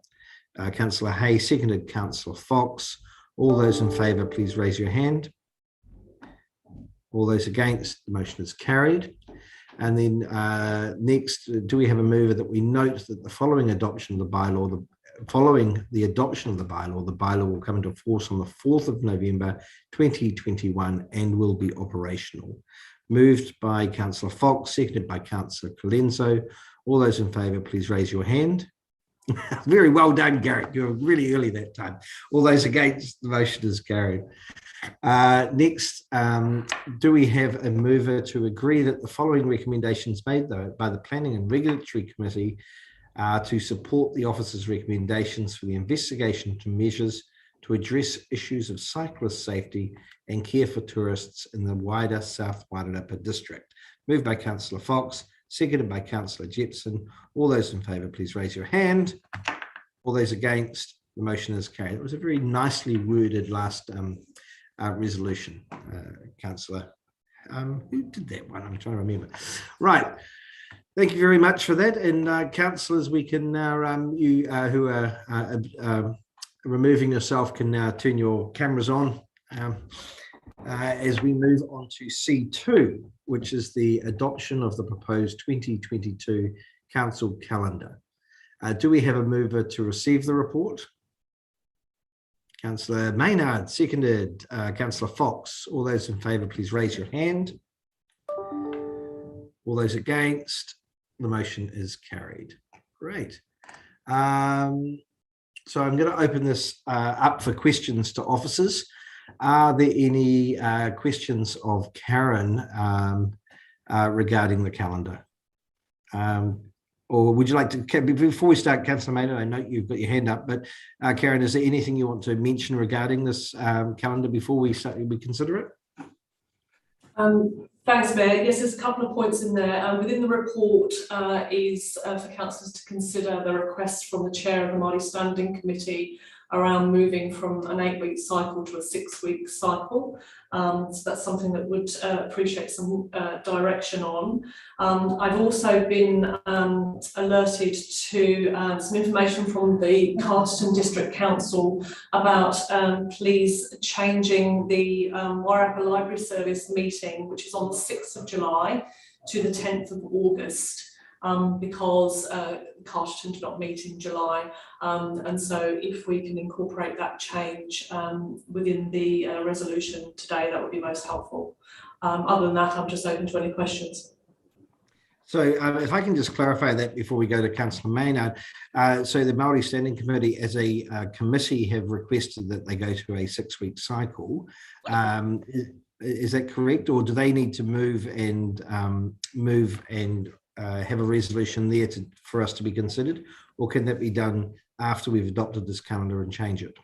Speaker 1: Councillor Hay, seconded Councillor Fox. All those in favour, please raise your hand. All those against, the motion is carried. And then next, do we have a mover that we note that the following adoption of the bylaw, following the adoption of the bylaw will come into force on the 4th of November 2021 and will be operational. Moved by Councillor Fox, seconded by Councillor Colenso. All those in favour, please raise your hand. Very well done, Garrett. You're really early that time. All those against, the motion is carried. Next, do we have a mover to agree that the following recommendations made by the Planning and Regulatory Committee to support the officer's recommendations for the investigation to measures to address issues of cyclist safety and care for tourists in the wider South Wairarapa district? Moved by Councillor Fox, seconded by Councillor Jepson. All those in favour, please raise your hand. All those against, the motion is carried. It was a very nicely worded last resolution, Councillor. Who did that one? I'm trying to remember. Right. Thank you very much for that. And councillors, we can now, you who are removing yourself can now turn your cameras on as we move on to C2, which is the adoption of the proposed 2022 council calendar. Do we have a mover to receive the report? Councillor Maynard, seconded. Councillor Fox. All those in favour, please raise your hand. All those against, the motion is carried. Great. So I'm going to open this up for questions to officers. Are there any questions of Karen regarding the calendar? Or would you like to, before we start, Councillor Maynard, I know you've got your hand up, but Karen, is there anything you want to mention regarding this calendar before we consider it?
Speaker 10: Thanks, Mayor. Yes, there's a couple of points in there. Within the report is for councillors to consider the request from the chair of the Māori Standing Committee around moving from an 8-week cycle to a 6-week cycle. So that's something that would appreciate some direction on. I've also been alerted to some information from the Carterton District Council about please changing the Wairarapa Library Service meeting, which is on the 6th of July to the 10th of August. Because Carterton did not meet in July, and so if we can incorporate that change within the resolution today, that would be most helpful. Other than that, I'm just open to any questions.
Speaker 1: So if I can just clarify that before we go to Councillor Maynard. So the Māori Standing Committee as a committee have requested that they go to a 6-week cycle. Is that correct, or do they need to move and have a resolution there for us to be considered, or can that be done after we've adopted this calendar and change it?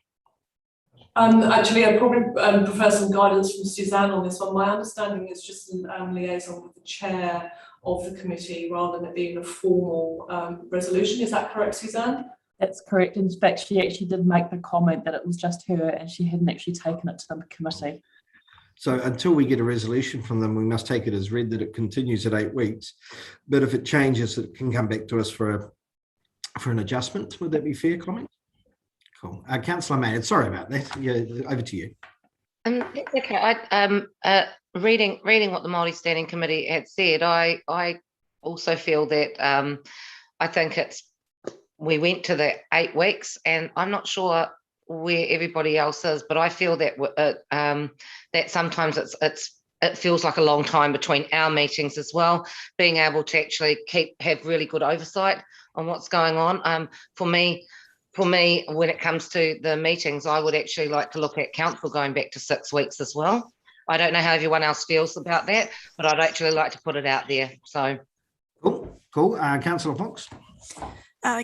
Speaker 10: Actually, I'd probably prefer some guidance from Suzanne on this one. My understanding is just a liaison with the chair of the committee rather than it being a formal resolution. Is that correct, Suzanne?
Speaker 16: That's correct. In fact, she actually did make the comment that it was just her and she hadn't actually taken it to the committee.
Speaker 1: So until we get a resolution from them, we must take it as read that it continues at 8 weeks. But if it changes, it can come back to us for an adjustment. Would that be fair comment? Cool. Councillor Maynard, sorry about that. Yeah, over to you.
Speaker 8: Okay. Reading what the Māori Standing Committee had said, I also feel that I think we went to the 8 weeks, and I'm not sure where everybody else is, but I feel that that sometimes it feels like a long time between our meetings as well. Being able to actually have really good oversight on what's going on. For me, when it comes to the meetings, I would actually like to look at council going back to 6 weeks as well. I don't know how everyone else feels about that, but I'd actually like to put it out there. So
Speaker 1: cool. Councillor Fox.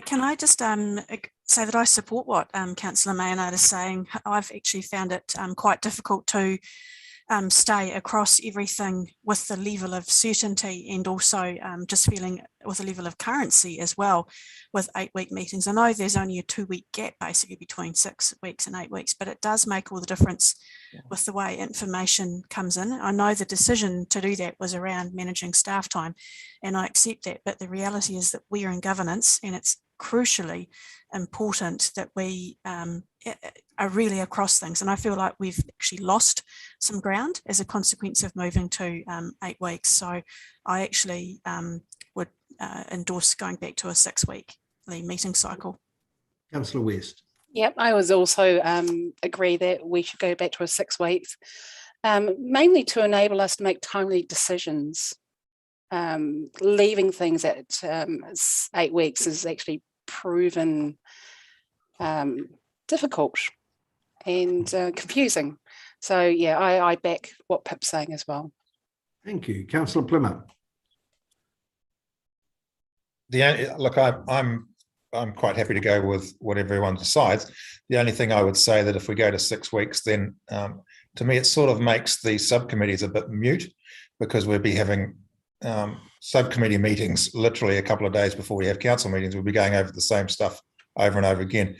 Speaker 3: Can I just say that I support what Councillor Maynard is saying. I've actually found it quite difficult to stay across everything with the level of certainty, and also just feeling with a level of currency as well with 8-week meetings. I know there's only a 2-week gap basically between 6 weeks and 8 weeks, but it does make all the difference with the way information comes in. I know the decision to do that was around managing staff time, and I accept that, but the reality is that we are in governance, and it's crucially important that we are really across things. And I feel like we've actually lost some ground as a consequence of moving to 8 weeks. So I actually would endorse going back to a 6-weekly meeting cycle.
Speaker 1: Councillor West.
Speaker 5: Yep, I was also agree that we should go back to a 6 weeks, mainly to enable us to make timely decisions. Leaving things at 8 weeks is actually proven difficult and confusing. So yeah, I back what Pip's saying as well.
Speaker 1: Thank you. Councillor Plymouth.
Speaker 6: Look, I'm quite happy to go with what everyone decides. The only thing I would say that if we go to 6 weeks, then to me it sort of makes the subcommittees a bit mute, because we'd be having subcommittee meetings literally a couple of days before we have council meetings. We'll be going over the same stuff over and over again.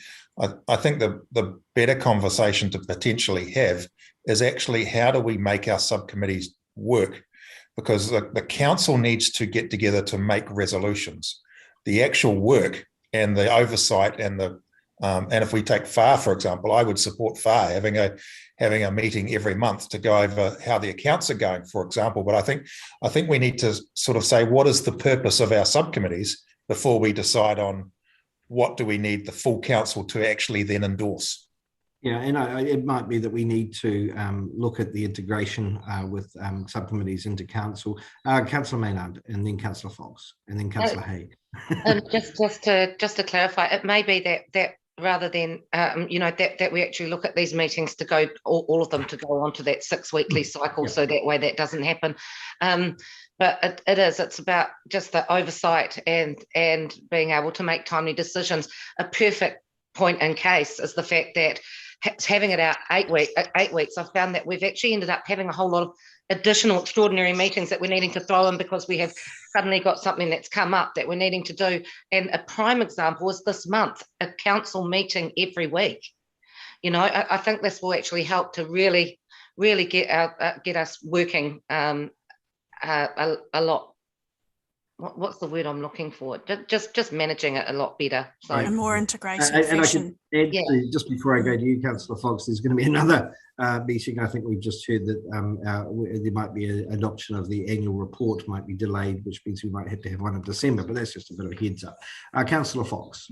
Speaker 6: I think the better conversation to potentially have is actually how do we make our subcommittees work? Because the council needs to get together to make resolutions. The actual work and the oversight and if we take FAR, for example, I would support FAR having a meeting every month to go over how the accounts are going, for example. But I think we need to sort of say, what is the purpose of our subcommittees before we decide on what do we need the full council to actually then endorse?
Speaker 1: Yeah, and it might be that we need to look at the integration with subcommittees into council. Councillor Maynard, and then Councillor Fox, and then Councillor Hay.
Speaker 8: And just to clarify, it may be that rather than that we actually look at these meetings to go all of them to go on to that 6 weekly cycle, so that way that doesn't happen. But it's about just the oversight and being able to make timely decisions. A perfect point in case is the fact that having it out 8 weeks, I've found that we've actually ended up having a whole lot of additional extraordinary meetings that we're needing to throw in because we have suddenly got something that's come up that we're needing to do. And a prime example is this month, a council meeting every week. I think this will actually help to really get us working a lot. What's the word I'm looking for? Just managing it a lot better. So
Speaker 3: a more integrated
Speaker 1: and I can add just before I go to you, Councillor Fox, there's going to be another meeting. I think we've just heard that there might be an adoption of the annual report might be delayed, which means we might have to have one in December, but that's just a bit of a heads up. Councillor Fox.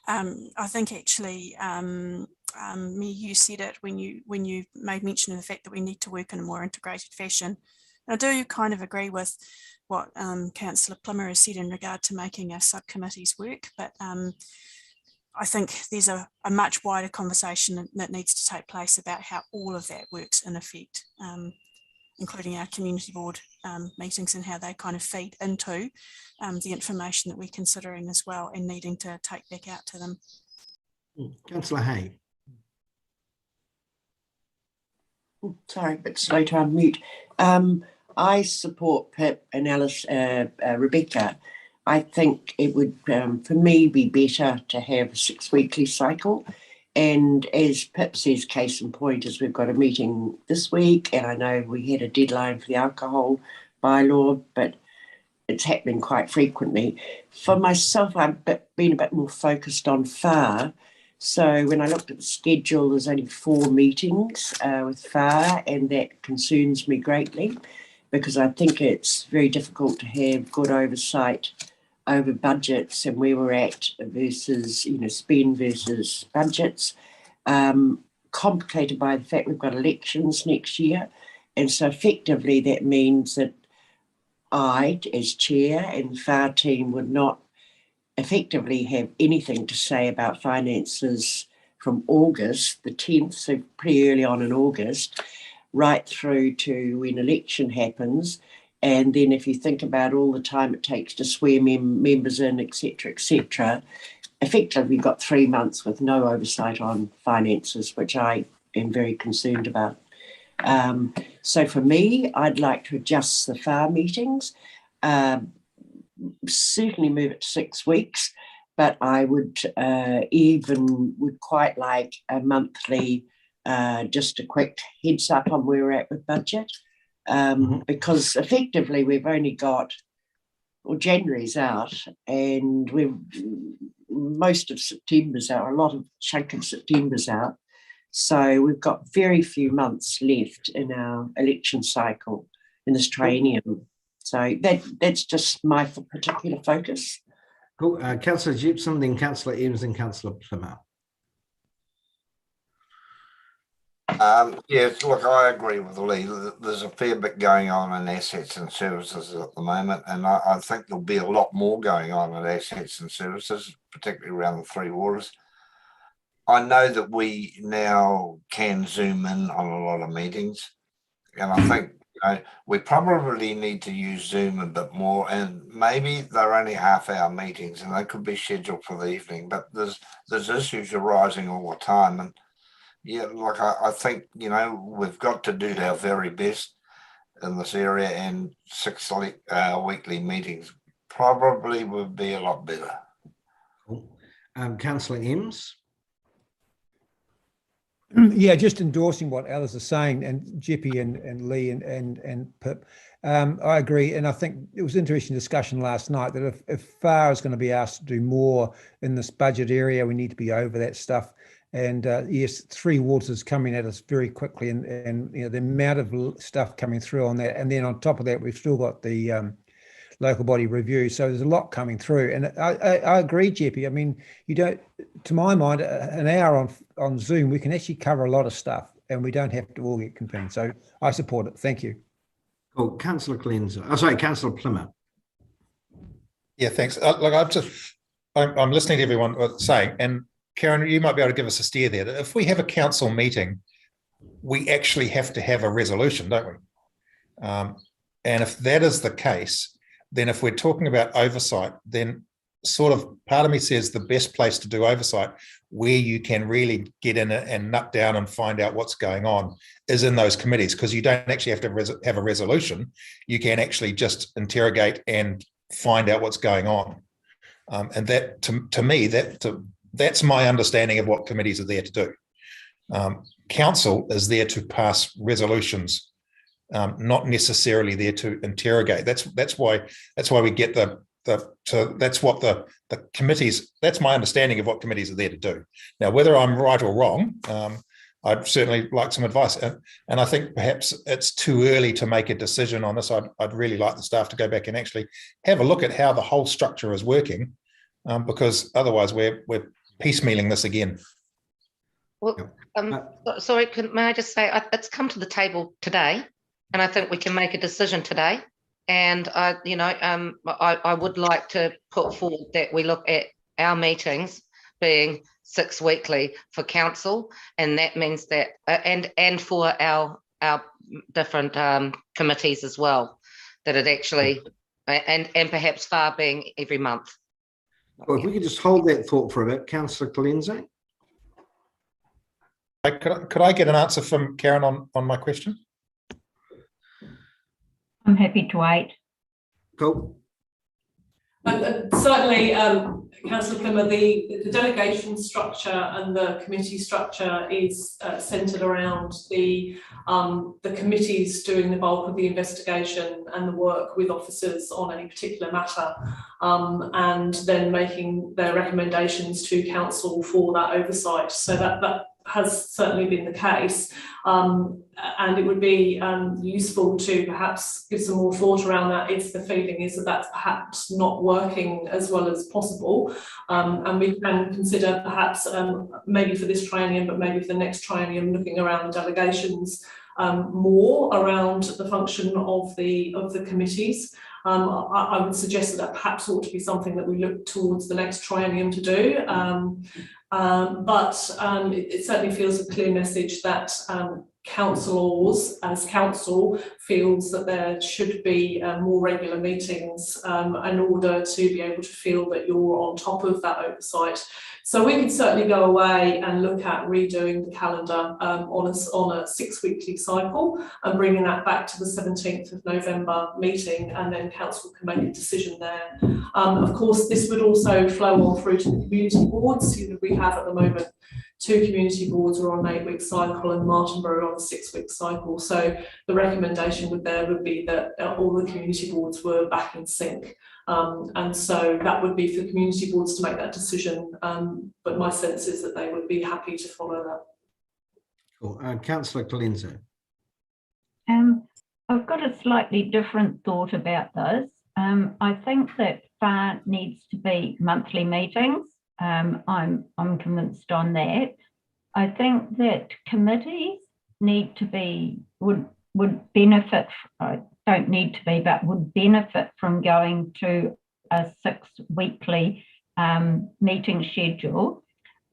Speaker 3: I think actually, you said it when you made mention of the fact that we need to work in a more integrated fashion. I do kind of agree with what Councillor Plimmer has said in regard to making our subcommittees work, but I think there's a much wider conversation that needs to take place about how all of that works in effect, including our community board meetings and how they kind of feed into the information that we're considering as well and needing to take back out to them.
Speaker 1: Councillor Hay.
Speaker 13: Sorry, a bit slow to unmute. I support Pip and Alice, Rebecca. I think it would, for me, be better to have a 6 weekly cycle. And as Pip says, case in point is we've got a meeting this week, and I know we had a deadline for the alcohol bylaw, but it's happening quite frequently. For myself, I've been a bit more focused on FAR. So when I looked at the schedule, there's only 4 meetings with FAR, and that concerns me greatly, because I think it's very difficult to have good oversight over budgets and where we're at versus, spend versus budgets. Complicated by the fact we've got elections next year. And so effectively that means that I, as chair, and the FAR team would not effectively have anything to say about finances from August, the 10th, so pretty early on in August, right through to when election happens. And then if you think about all the time it takes to swear members in, etc., effectively we've got 3 months with no oversight on finances, which I am very concerned about. So for me, I'd like to adjust the FAR meetings, certainly move it to 6 weeks, but I would would quite like a monthly, just a quick heads up on where we're at with budget, because effectively we've only got, January's out, and most of September's out, a lot of chunk of September's out. So we've got very few months left in our election cycle in this triennium. So that's just my particular focus.
Speaker 1: Cool. Councillor Gibson, then Councillor Eames, and Councillor Plimmer.
Speaker 4: Yes, look, I agree with Lee. There's a fair bit going on in assets and services at the moment, and I think there'll be a lot more going on in assets and services, particularly around the Three Waters. I know that we now can zoom in on a lot of meetings, and I think we probably need to use Zoom a bit more, and maybe they're only half-hour meetings and they could be scheduled for the evening, but there's issues arising all the time. And yeah, like I think, we've got to do our very best. in this area, and 6 weekly meetings probably would be a lot better.
Speaker 1: Cool. Councillor Eames.
Speaker 2: Yeah, just endorsing what Alice is saying, and Jeppy and Lee and Pip. I agree, and I think it was an interesting discussion last night that if FAR is going to be asked to do more in this budget area, we need to be over that stuff. And yes, 3 waters is coming at us very quickly, and you know the amount of stuff coming through on that, and then on top of that, we've still got the local body review. So there's a lot coming through, and I agree, Jeppy. I mean, you don't, to my mind, an hour on Zoom, we can actually cover a lot of stuff, and we don't have to all get convened. So I support it. Thank you.
Speaker 1: Cool. Councillor Cleanser. Oh, sorry, Councillor Plymmer.
Speaker 6: Yeah, thanks. Look, I'm listening to everyone saying, and Karen, you might be able to give us a steer there. If we have a council meeting, we actually have to have a resolution, don't we? And if that is the case, then if we're talking about oversight, then sort of part of me says the best place to do oversight, where you can really get in it and nut down and find out what's going on, is in those committees, because you don't actually have to have a resolution. You can actually just interrogate and find out what's going on. And that, to me, that's my understanding of what committees are there to do. Council is there to pass resolutions, not necessarily there to interrogate. That's why we get that's what the committees, that's my understanding of what committees are there to do. Now, whether I'm right or wrong, I'd certainly like some advice. And I think perhaps it's too early to make a decision on this. I'd really like the staff to go back and actually have a look at how the whole structure is working, because otherwise we're piecemealing this again.
Speaker 8: Well, sorry, may I just say, it's come to the table today, and I think we can make a decision today. And I would like to put forward that we look at our meetings being 6 weekly for council, and that means that and for our different committees as well, that it actually and perhaps FAR being every month.
Speaker 1: Well, if we could just hold that thought for a bit, Councillor Colenso.
Speaker 6: Could I get an answer from Karen on my question?
Speaker 9: I'm happy to wait.
Speaker 1: Cool.
Speaker 10: Certainly, Councillor Plymmer, the delegation structure and the committee structure is centred around the committees doing the bulk of the investigation and the work with officers on any particular matter, and then making their recommendations to council for that oversight. So that has certainly been the case, and it would be useful to perhaps give some more thought around that if the feeling is that that's perhaps not working as well as possible, and we can consider perhaps maybe for this triennium, but maybe for the next triennium, looking around the delegations more around the function of the committees. I would suggest that perhaps ought to be something that we look towards the next triennium to do. But it certainly feels a clear message that councillors, as council, feels that there should be more regular meetings in order to be able to feel that you're on top of that oversight. So we could certainly go away and look at redoing the calendar on a 6 weekly cycle and bringing that back to the 17th of November meeting, and then council can make a decision there. Of course, this would also flow on through to the community boards. We have at the moment 2 community boards are on an 8-week cycle and Martinborough on a 6-week cycle. So the recommendation would be that all the community boards were back in sync. And so that would be for community boards to make that decision. But my sense is that they would be happy to follow that.
Speaker 1: Cool. Councillor Colenso.
Speaker 9: I've got a slightly different thought about this. I think that FAR needs to be monthly meetings. I'm convinced on that. I think that committees need to be, would benefit, don't need to be, but would benefit from going to a 6 weekly meeting schedule.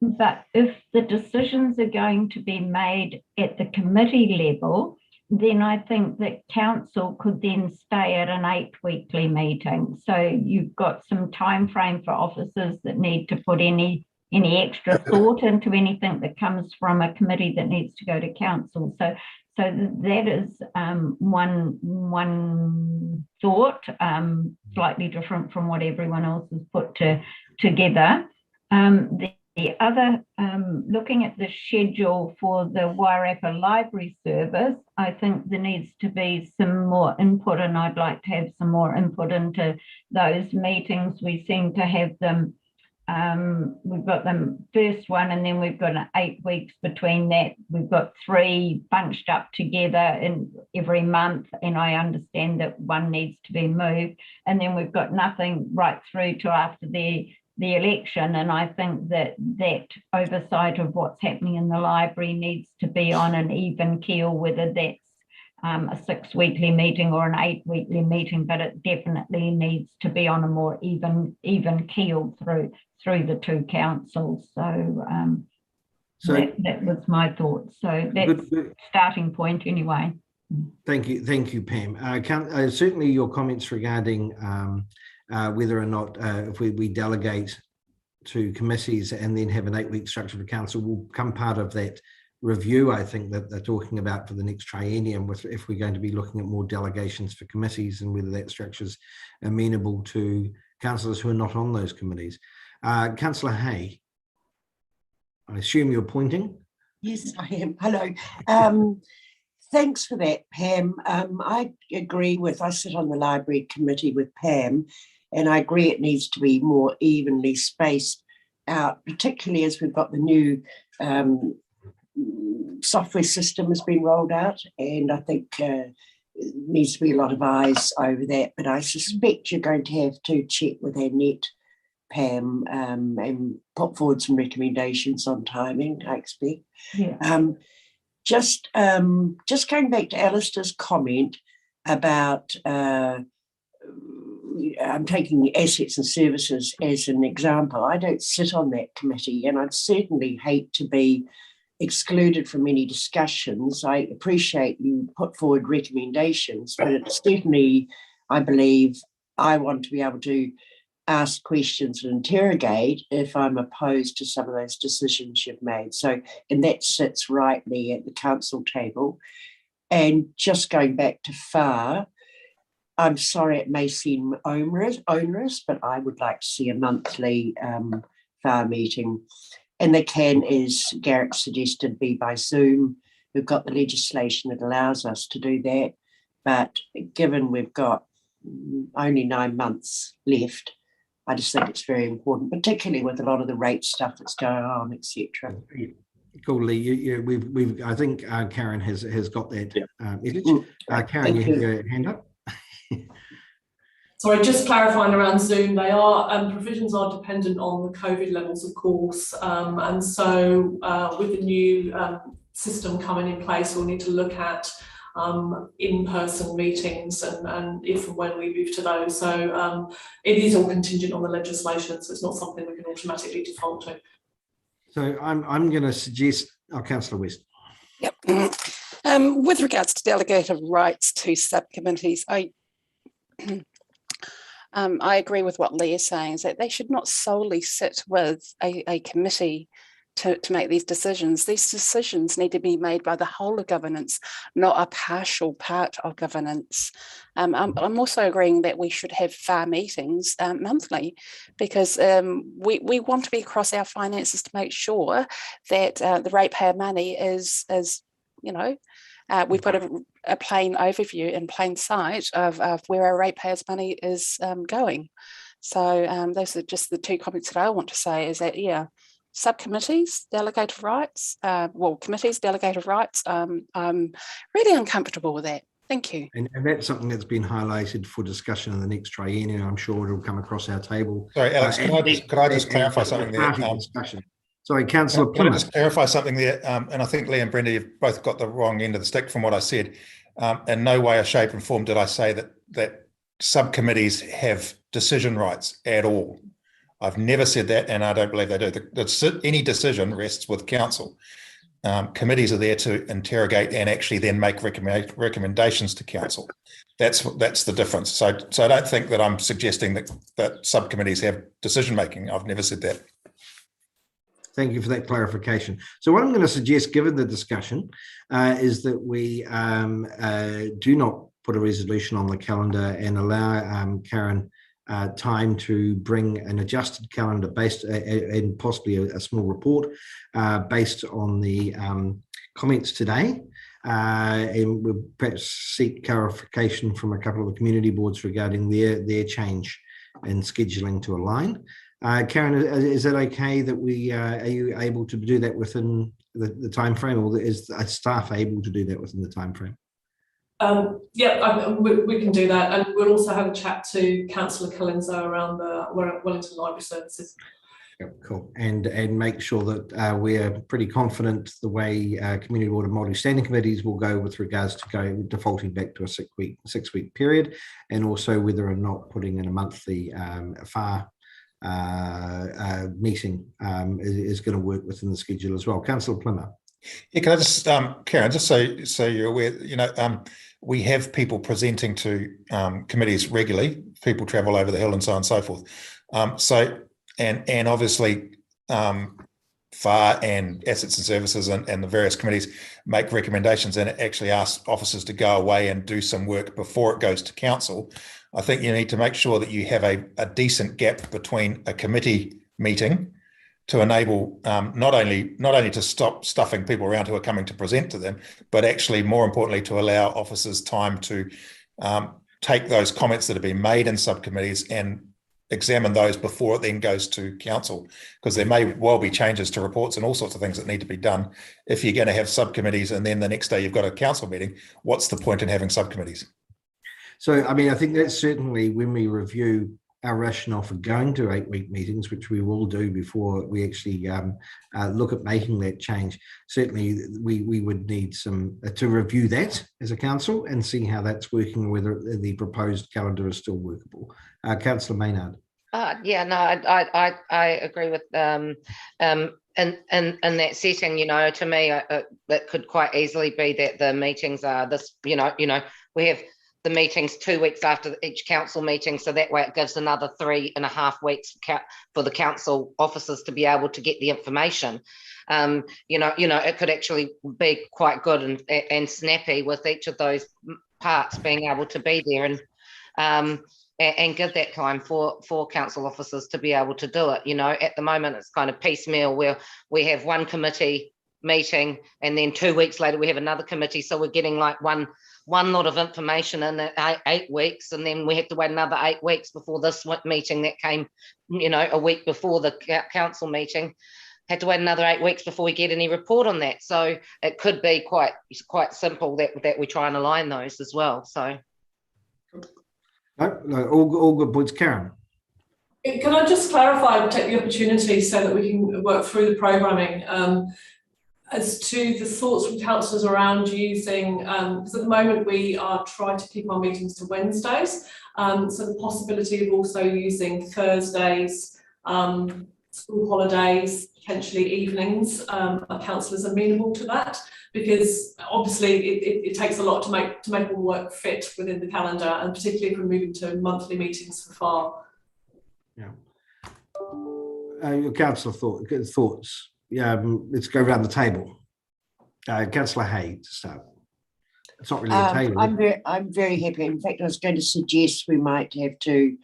Speaker 9: But if the decisions are going to be made at the committee level, then I think that council could then stay at an 8 weekly meeting. So you've got some time frame for officers that need to put any any extra thought into anything that comes from a committee that needs to go to council. So that is one thought, slightly different from what everyone else has put together. The other, looking at the schedule for the Wairarapa Library Service, I think there needs to be some more input, and I'd like to have some more input into those meetings. We seem to have them, we've got them first one, and then we've got 8 weeks between that. We've got 3 bunched up together in every month, and I understand that one needs to be moved. And then we've got nothing right through to after the election, and I think that oversight of what's happening in the library needs to be on an even keel, whether that's a 6 weekly meeting or an 8 weekly meeting, but it definitely needs to be on a more even keel through the 2 councils. So, that was my thoughts. So that's good starting point anyway.
Speaker 1: Thank you, Pam. Certainly your comments regarding whether or not if we delegate to committees and then have an 8-week structure for council will become part of that review, I think, that they're talking about for the next triennium, if we're going to be looking at more delegations for committees and whether that structure is amenable to councillors who are not on those committees. Councillor Hay, I assume you're pointing?
Speaker 13: Yes, I am. Hello. Thanks for that, Pam. I agree I sit on the library committee with Pam, and I agree it needs to be more evenly spaced out, particularly as we've got the new software system has been rolled out, and I think it needs to be a lot of eyes over that. But I suspect you're going to have to check with Annette, Pam, and put forward some recommendations on timing, I expect.
Speaker 9: Yeah.
Speaker 13: Just going back to Alistair's comment about I'm taking assets and services as an example. I don't sit on that committee, and I'd certainly hate to be excluded from any discussions. I appreciate you put forward recommendations, but it's certainly, I believe, I want to be able to ask questions and interrogate if I'm opposed to some of those decisions you've made. So, and that sits rightly at the council table. And just going back to FAR, I'm sorry it may seem onerous, but I would like to see a monthly FAR meeting. And they can, as Garrett suggested, be by Zoom. We've got the legislation that allows us to do that. But given we've got only 9 months left, I just think it's very important, particularly with a lot of the rate stuff that's going on, etc.
Speaker 1: Cool, Lee. We've. I think Karen has got that message. Karen, you have your hand up.
Speaker 10: Sorry, just clarifying around Zoom, they are provisions are dependent on the COVID levels, of course, and so with the new system coming in place, we'll need to look at in-person meetings and if and when we move to those. So it is all contingent on the legislation, so it's not something we can automatically default to.
Speaker 1: So I'm going to suggest, Councillor West.
Speaker 5: Yep. With regards to delegated rights to subcommittees, I agree with what Lee is saying, is that they should not solely sit with a committee to make these decisions. These decisions need to be made by the whole of governance, not a partial part of governance. I'm also agreeing that we should have FAR meetings monthly, because we want to be across our finances to make sure that the ratepayer money is we've got a plain overview in plain sight of where our ratepayers' money is going. So those are just the 2 comments that I want to say, is that, subcommittees, delegated rights, committees, delegated rights, I'm really uncomfortable with that. Thank you.
Speaker 1: And that's something that's been highlighted for discussion in the next triennium. I'm sure it'll come across our table.
Speaker 6: Sorry, Alex, could I just clarify something there?
Speaker 1: Discussion. Sorry, Councillor Plymouth.
Speaker 6: Can I just clarify something there? And I think Lee and Brenda, you've both got the wrong end of the stick from what I said. In no way or shape and form did I say that subcommittees have decision rights at all. I've never said that, and I don't believe they do. Any decision rests with council. Committees are there to interrogate and actually then make recommendations to council. That's the difference. So I don't think that I'm suggesting that subcommittees have decision making. I've never said that.
Speaker 1: Thank you for that clarification. So what I'm going to suggest, given the discussion, is that we do not put a resolution on the calendar and allow Karen time to bring an adjusted calendar based and possibly a small report based on the comments today. And we'll perhaps seek clarification from a couple of the community boards regarding their change in scheduling to align. Karen, is that okay that we are you able to do that within the time frame, or is staff able to do that within the time frame?
Speaker 10: Yeah, we can do that, and we'll also have a chat to Councillor Colenso around the Wellington Library Services.
Speaker 1: Yep, cool, and make sure that we're pretty confident the way community board and multi-standing committees will go with regards to defaulting back to a 6 week period, and also whether or not putting in a monthly FAR meeting is going to work within the schedule as well. Councillor Plimmer.
Speaker 6: Yeah, can I just, Karen, just so you're aware, you know, we have people presenting to committees regularly. People travel over the hill and so on and so forth. And obviously, FAR and Assets and Services and the various committees make recommendations and actually ask officers to go away and do some work before it goes to council. I think you need to make sure that you have a decent gap between a committee meeting to enable not only to stop stuffing people around who are coming to present to them, but actually more importantly to allow officers time to take those comments that have been made in subcommittees and examine those before it then goes to council, because there may well be changes to reports and all sorts of things that need to be done. If you're going to have subcommittees and then the next day you've got a council meeting, what's the point in having subcommittees?
Speaker 1: So, I mean, I think that's certainly when we review our rationale for going to 8 week meetings, which we will do before we actually look at making that change. Certainly, we would need some to review that as a council and see how that's working, whether the proposed calendar is still workable. Councillor Maynard.
Speaker 8: Yeah, no, I agree with in that setting. You know, to me, that could quite easily be that the meetings are this. You know, we have the meetings 2 weeks after each council meeting, so that way it gives another 3.5 weeks for the council officers to be able to get the information. You know, it could actually be quite good and snappy with each of those parts being able to be there and give that time for council officers to be able to do it. You know, at the moment it's kind of piecemeal where we have one committee meeting and then 2 weeks later we have another committee, so we're getting like one lot of information in 8 weeks, and then we have to wait another 8 weeks before this meeting that came, you know, a week before the council meeting. Had to wait another 8 weeks before we get any report on that. So it could be quite simple that we try and align those as well. So
Speaker 1: no, all good points. Karen.
Speaker 10: Can I just clarify and take the opportunity so that we can work through the programming? As to the thoughts from councillors around using, because at the moment we are trying to keep our meetings to Wednesdays, so the possibility of also using Thursdays, school holidays, potentially evenings, are councillors amenable to that? Because obviously it takes a lot to make all work fit within the calendar, and particularly if we're moving to monthly meetings for FAR.
Speaker 1: Yeah. Your councillor thoughts. Yeah, let's go around the table. Councillor Hay to start. It's not really a table.
Speaker 13: I'm very happy. In fact, I was going to suggest we might have to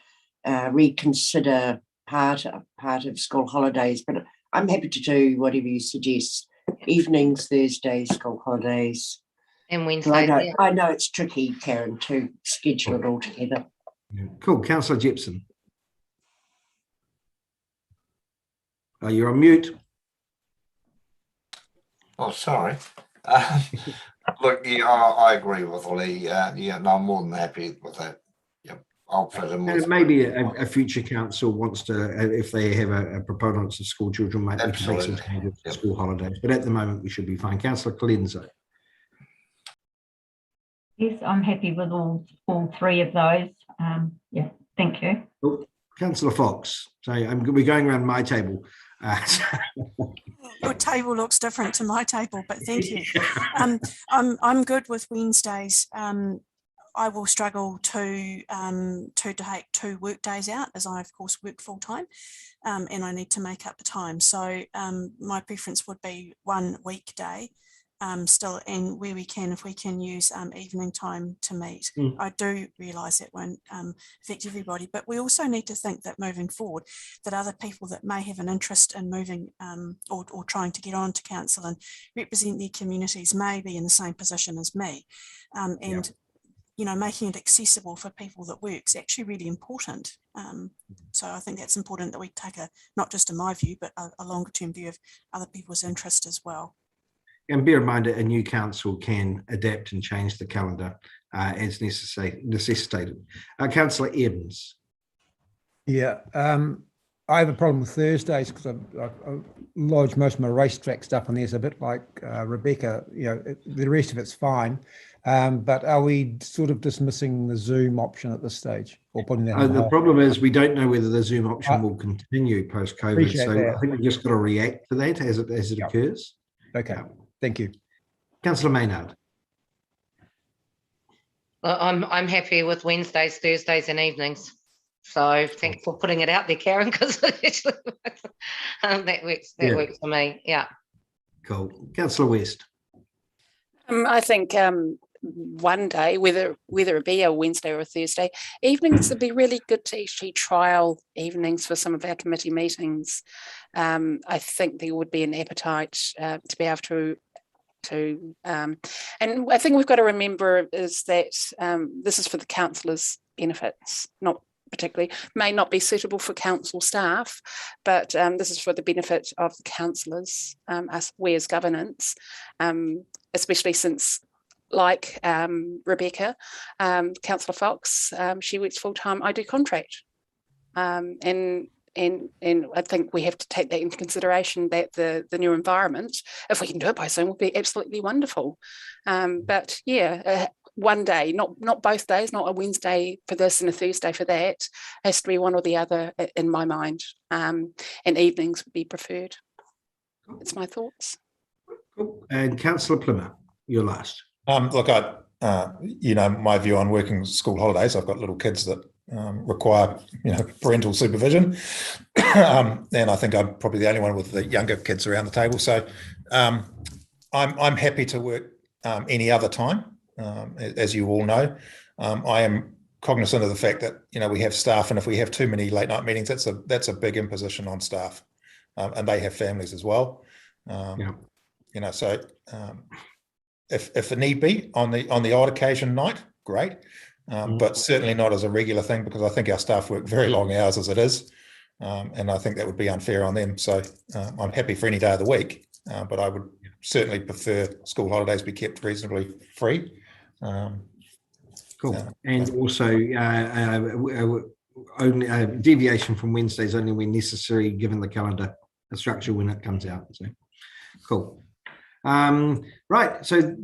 Speaker 13: reconsider part of school holidays, but I'm happy to do whatever you suggest. Evenings, Thursdays, school holidays.
Speaker 8: And Wednesdays.
Speaker 13: I know it's tricky, Karen, to schedule it all together.
Speaker 1: Yeah. Cool. Councillor Jepson. You're on mute.
Speaker 4: Oh, sorry. Look, yeah, I agree with Lee. Yeah, no, I'm more than happy with that. Yep, I'll fit in with.
Speaker 1: Maybe a future council wants to, if they have a proponents of school children, might we can make some changes to school holidays. But at the moment, we should be fine. Councillor Colenso.
Speaker 9: Yes, I'm happy with all three of those. Yeah, thank you.
Speaker 1: Cool. Councillor Fox. So we're going around my table.
Speaker 3: Your table looks different to my table, but thank you. I'm good with Wednesdays. I will struggle to take 2 work days out, as I of course work full time, and I need to make up the time. So my preference would be 1 weekday still, and where we can, if we can use evening time to meet. I do realise that won't affect everybody, but we also need to think that moving forward, that other people that may have an interest in moving or trying to get on to council and represent their communities may be in the same position as me, and you know, making it accessible for people that work is actually really important. So I think that's important that we take not just in my view, but a longer term view of other people's interest as well.
Speaker 1: And bear in mind that a new council can adapt and change the calendar as necessitated. Councillor Evans.
Speaker 2: Yeah, I have a problem with Thursdays because I've lodged most of my racetrack stuff on there. It's a bit like Rebecca, you know, the rest of it's fine. But are we sort of dismissing the Zoom option at this stage, or putting that on
Speaker 1: the problem is we don't know whether the Zoom option will continue post-COVID. So that. I think we've just got to react to that as it occurs.
Speaker 2: Okay, thank you.
Speaker 1: Councillor Maynard.
Speaker 8: I'm happy with Wednesdays, Thursdays and evenings. So thanks for putting it out there, Karen, because that works for me. Yeah.
Speaker 1: Cool. Councillor West.
Speaker 5: I think one day, whether it be a Wednesday or a Thursday, evenings would be really good to actually trial evenings for some of our committee meetings. I think there would be an appetite to be able to and I think we've got to remember is that this is for the councillors' benefits, not particularly, may not be suitable for council staff, but this is for the benefit of the councillors, we as governance, especially since, like Rebecca, Councillor Fox, she works full time, I do contract. And I think we have to take that into consideration, that the new environment, if we can do it by Zoom, would be absolutely wonderful. But yeah, one day, not both days, not a Wednesday for this and a Thursday for that. It has to be one or the other in my mind. And evenings would be preferred. That's my thoughts.
Speaker 1: Cool. And Councillor Plymouth, you're last.
Speaker 6: Look, you know, my view on working school holidays, I've got little kids that require, you know, parental supervision. And I think I'm probably the only one with the younger kids around the table. So I'm happy to work any other time, as you all know. I am cognizant of the fact that, you know, we have staff, and if we have too many late night meetings, that's a big imposition on staff, and they have families as well. You know, so if a need be on the odd occasion night, great, but certainly not as a regular thing, because I think our staff work very long hours as it is, and I think that would be unfair on them. So I'm happy for any day of the week, but I would certainly prefer school holidays be kept reasonably free.
Speaker 1: Cool. And also only deviation from Wednesdays only when necessary, given the calendar structure when it comes out. So cool. Right, so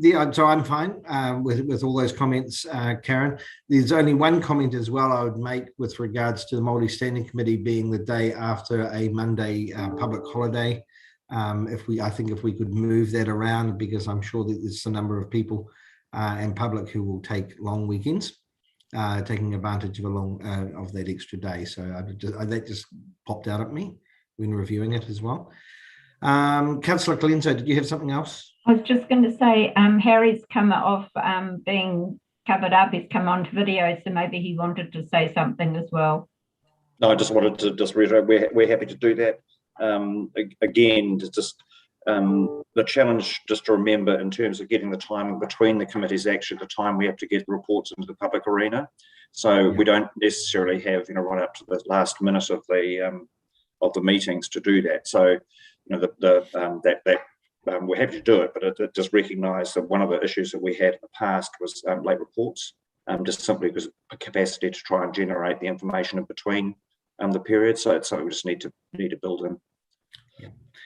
Speaker 1: I'm fine with all those comments, Karen. There's only one comment as well I would make with regards to the Māori Standing Committee being the day after a Monday public holiday. I think if we could move that around, because I'm sure that there's a number of people and public who will take long weekends, taking advantage of of that extra day. So that just popped out at me when reviewing it as well. Councillor Colenso, did you have something else?
Speaker 9: I was just going to say, Harry's come off being covered up. He's come onto video, so maybe he wanted to say something as well.
Speaker 14: No, I just wanted to reiterate, we're happy to do that. Again, the challenge, just to remember, in terms of getting the timing between the committees, actually the time we have to get reports into the public arena. So we don't necessarily have, you know, right up to the last minute of the meetings to do that. So, you know, we're happy to do it, but it just recognise that one of the issues that we had in the past was late reports, just simply because of capacity to try and generate the information in between the periods. So it's something we just need to build in.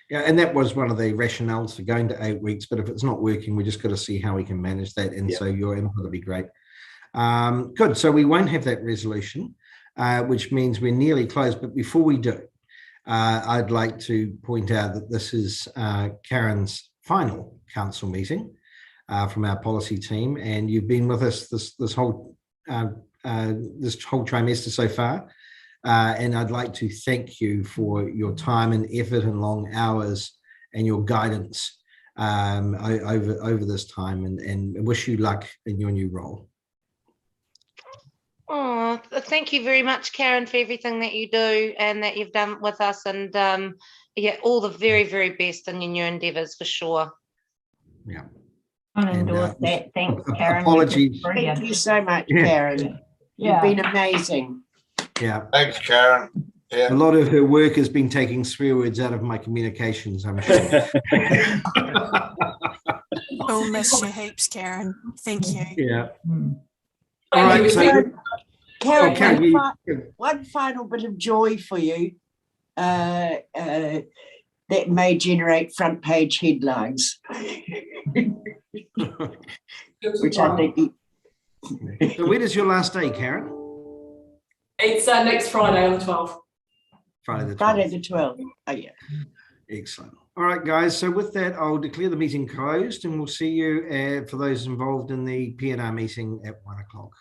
Speaker 1: Yeah, and that was one of the rationales for going to 8 weeks. But if it's not working, we just got to see how we can manage that. And so your input will be great. Good. So we won't have that resolution, which means we're nearly closed. But before we do, I'd like to point out that this is Karen's final council meeting. from our policy team, and you've been with us this whole trimester so far. And I'd like to thank you for your time and effort and long hours and your guidance over this time, and wish you luck in your new role.
Speaker 8: Oh, thank you very much, Karen, for everything that you do and that you've done with us. And yeah, all the very, very best in your new endeavours for sure.
Speaker 1: Yeah.
Speaker 9: I'll endorse that. Thanks, Karen.
Speaker 1: Apologies.
Speaker 13: Thank you so much, Karen. You've been amazing.
Speaker 1: Yeah.
Speaker 4: Thanks, Karen. Yeah.
Speaker 1: A lot of her work has been taking swear words out of my communications, I'm sure.
Speaker 3: We'll miss you heaps, Karen. Thank you.
Speaker 1: Yeah. All right. So,
Speaker 13: Karen, one final bit of joy for you that may generate front page headlines. Which I think.
Speaker 1: So when is your last day, Karen?
Speaker 10: It's next Friday on the 12th.
Speaker 1: Friday the 12th.
Speaker 13: Friday the 12th. Oh, yeah.
Speaker 1: Excellent. All right, guys. So with that, I'll declare the meeting closed, and we'll see you for those involved in the PNR meeting at 1 o'clock.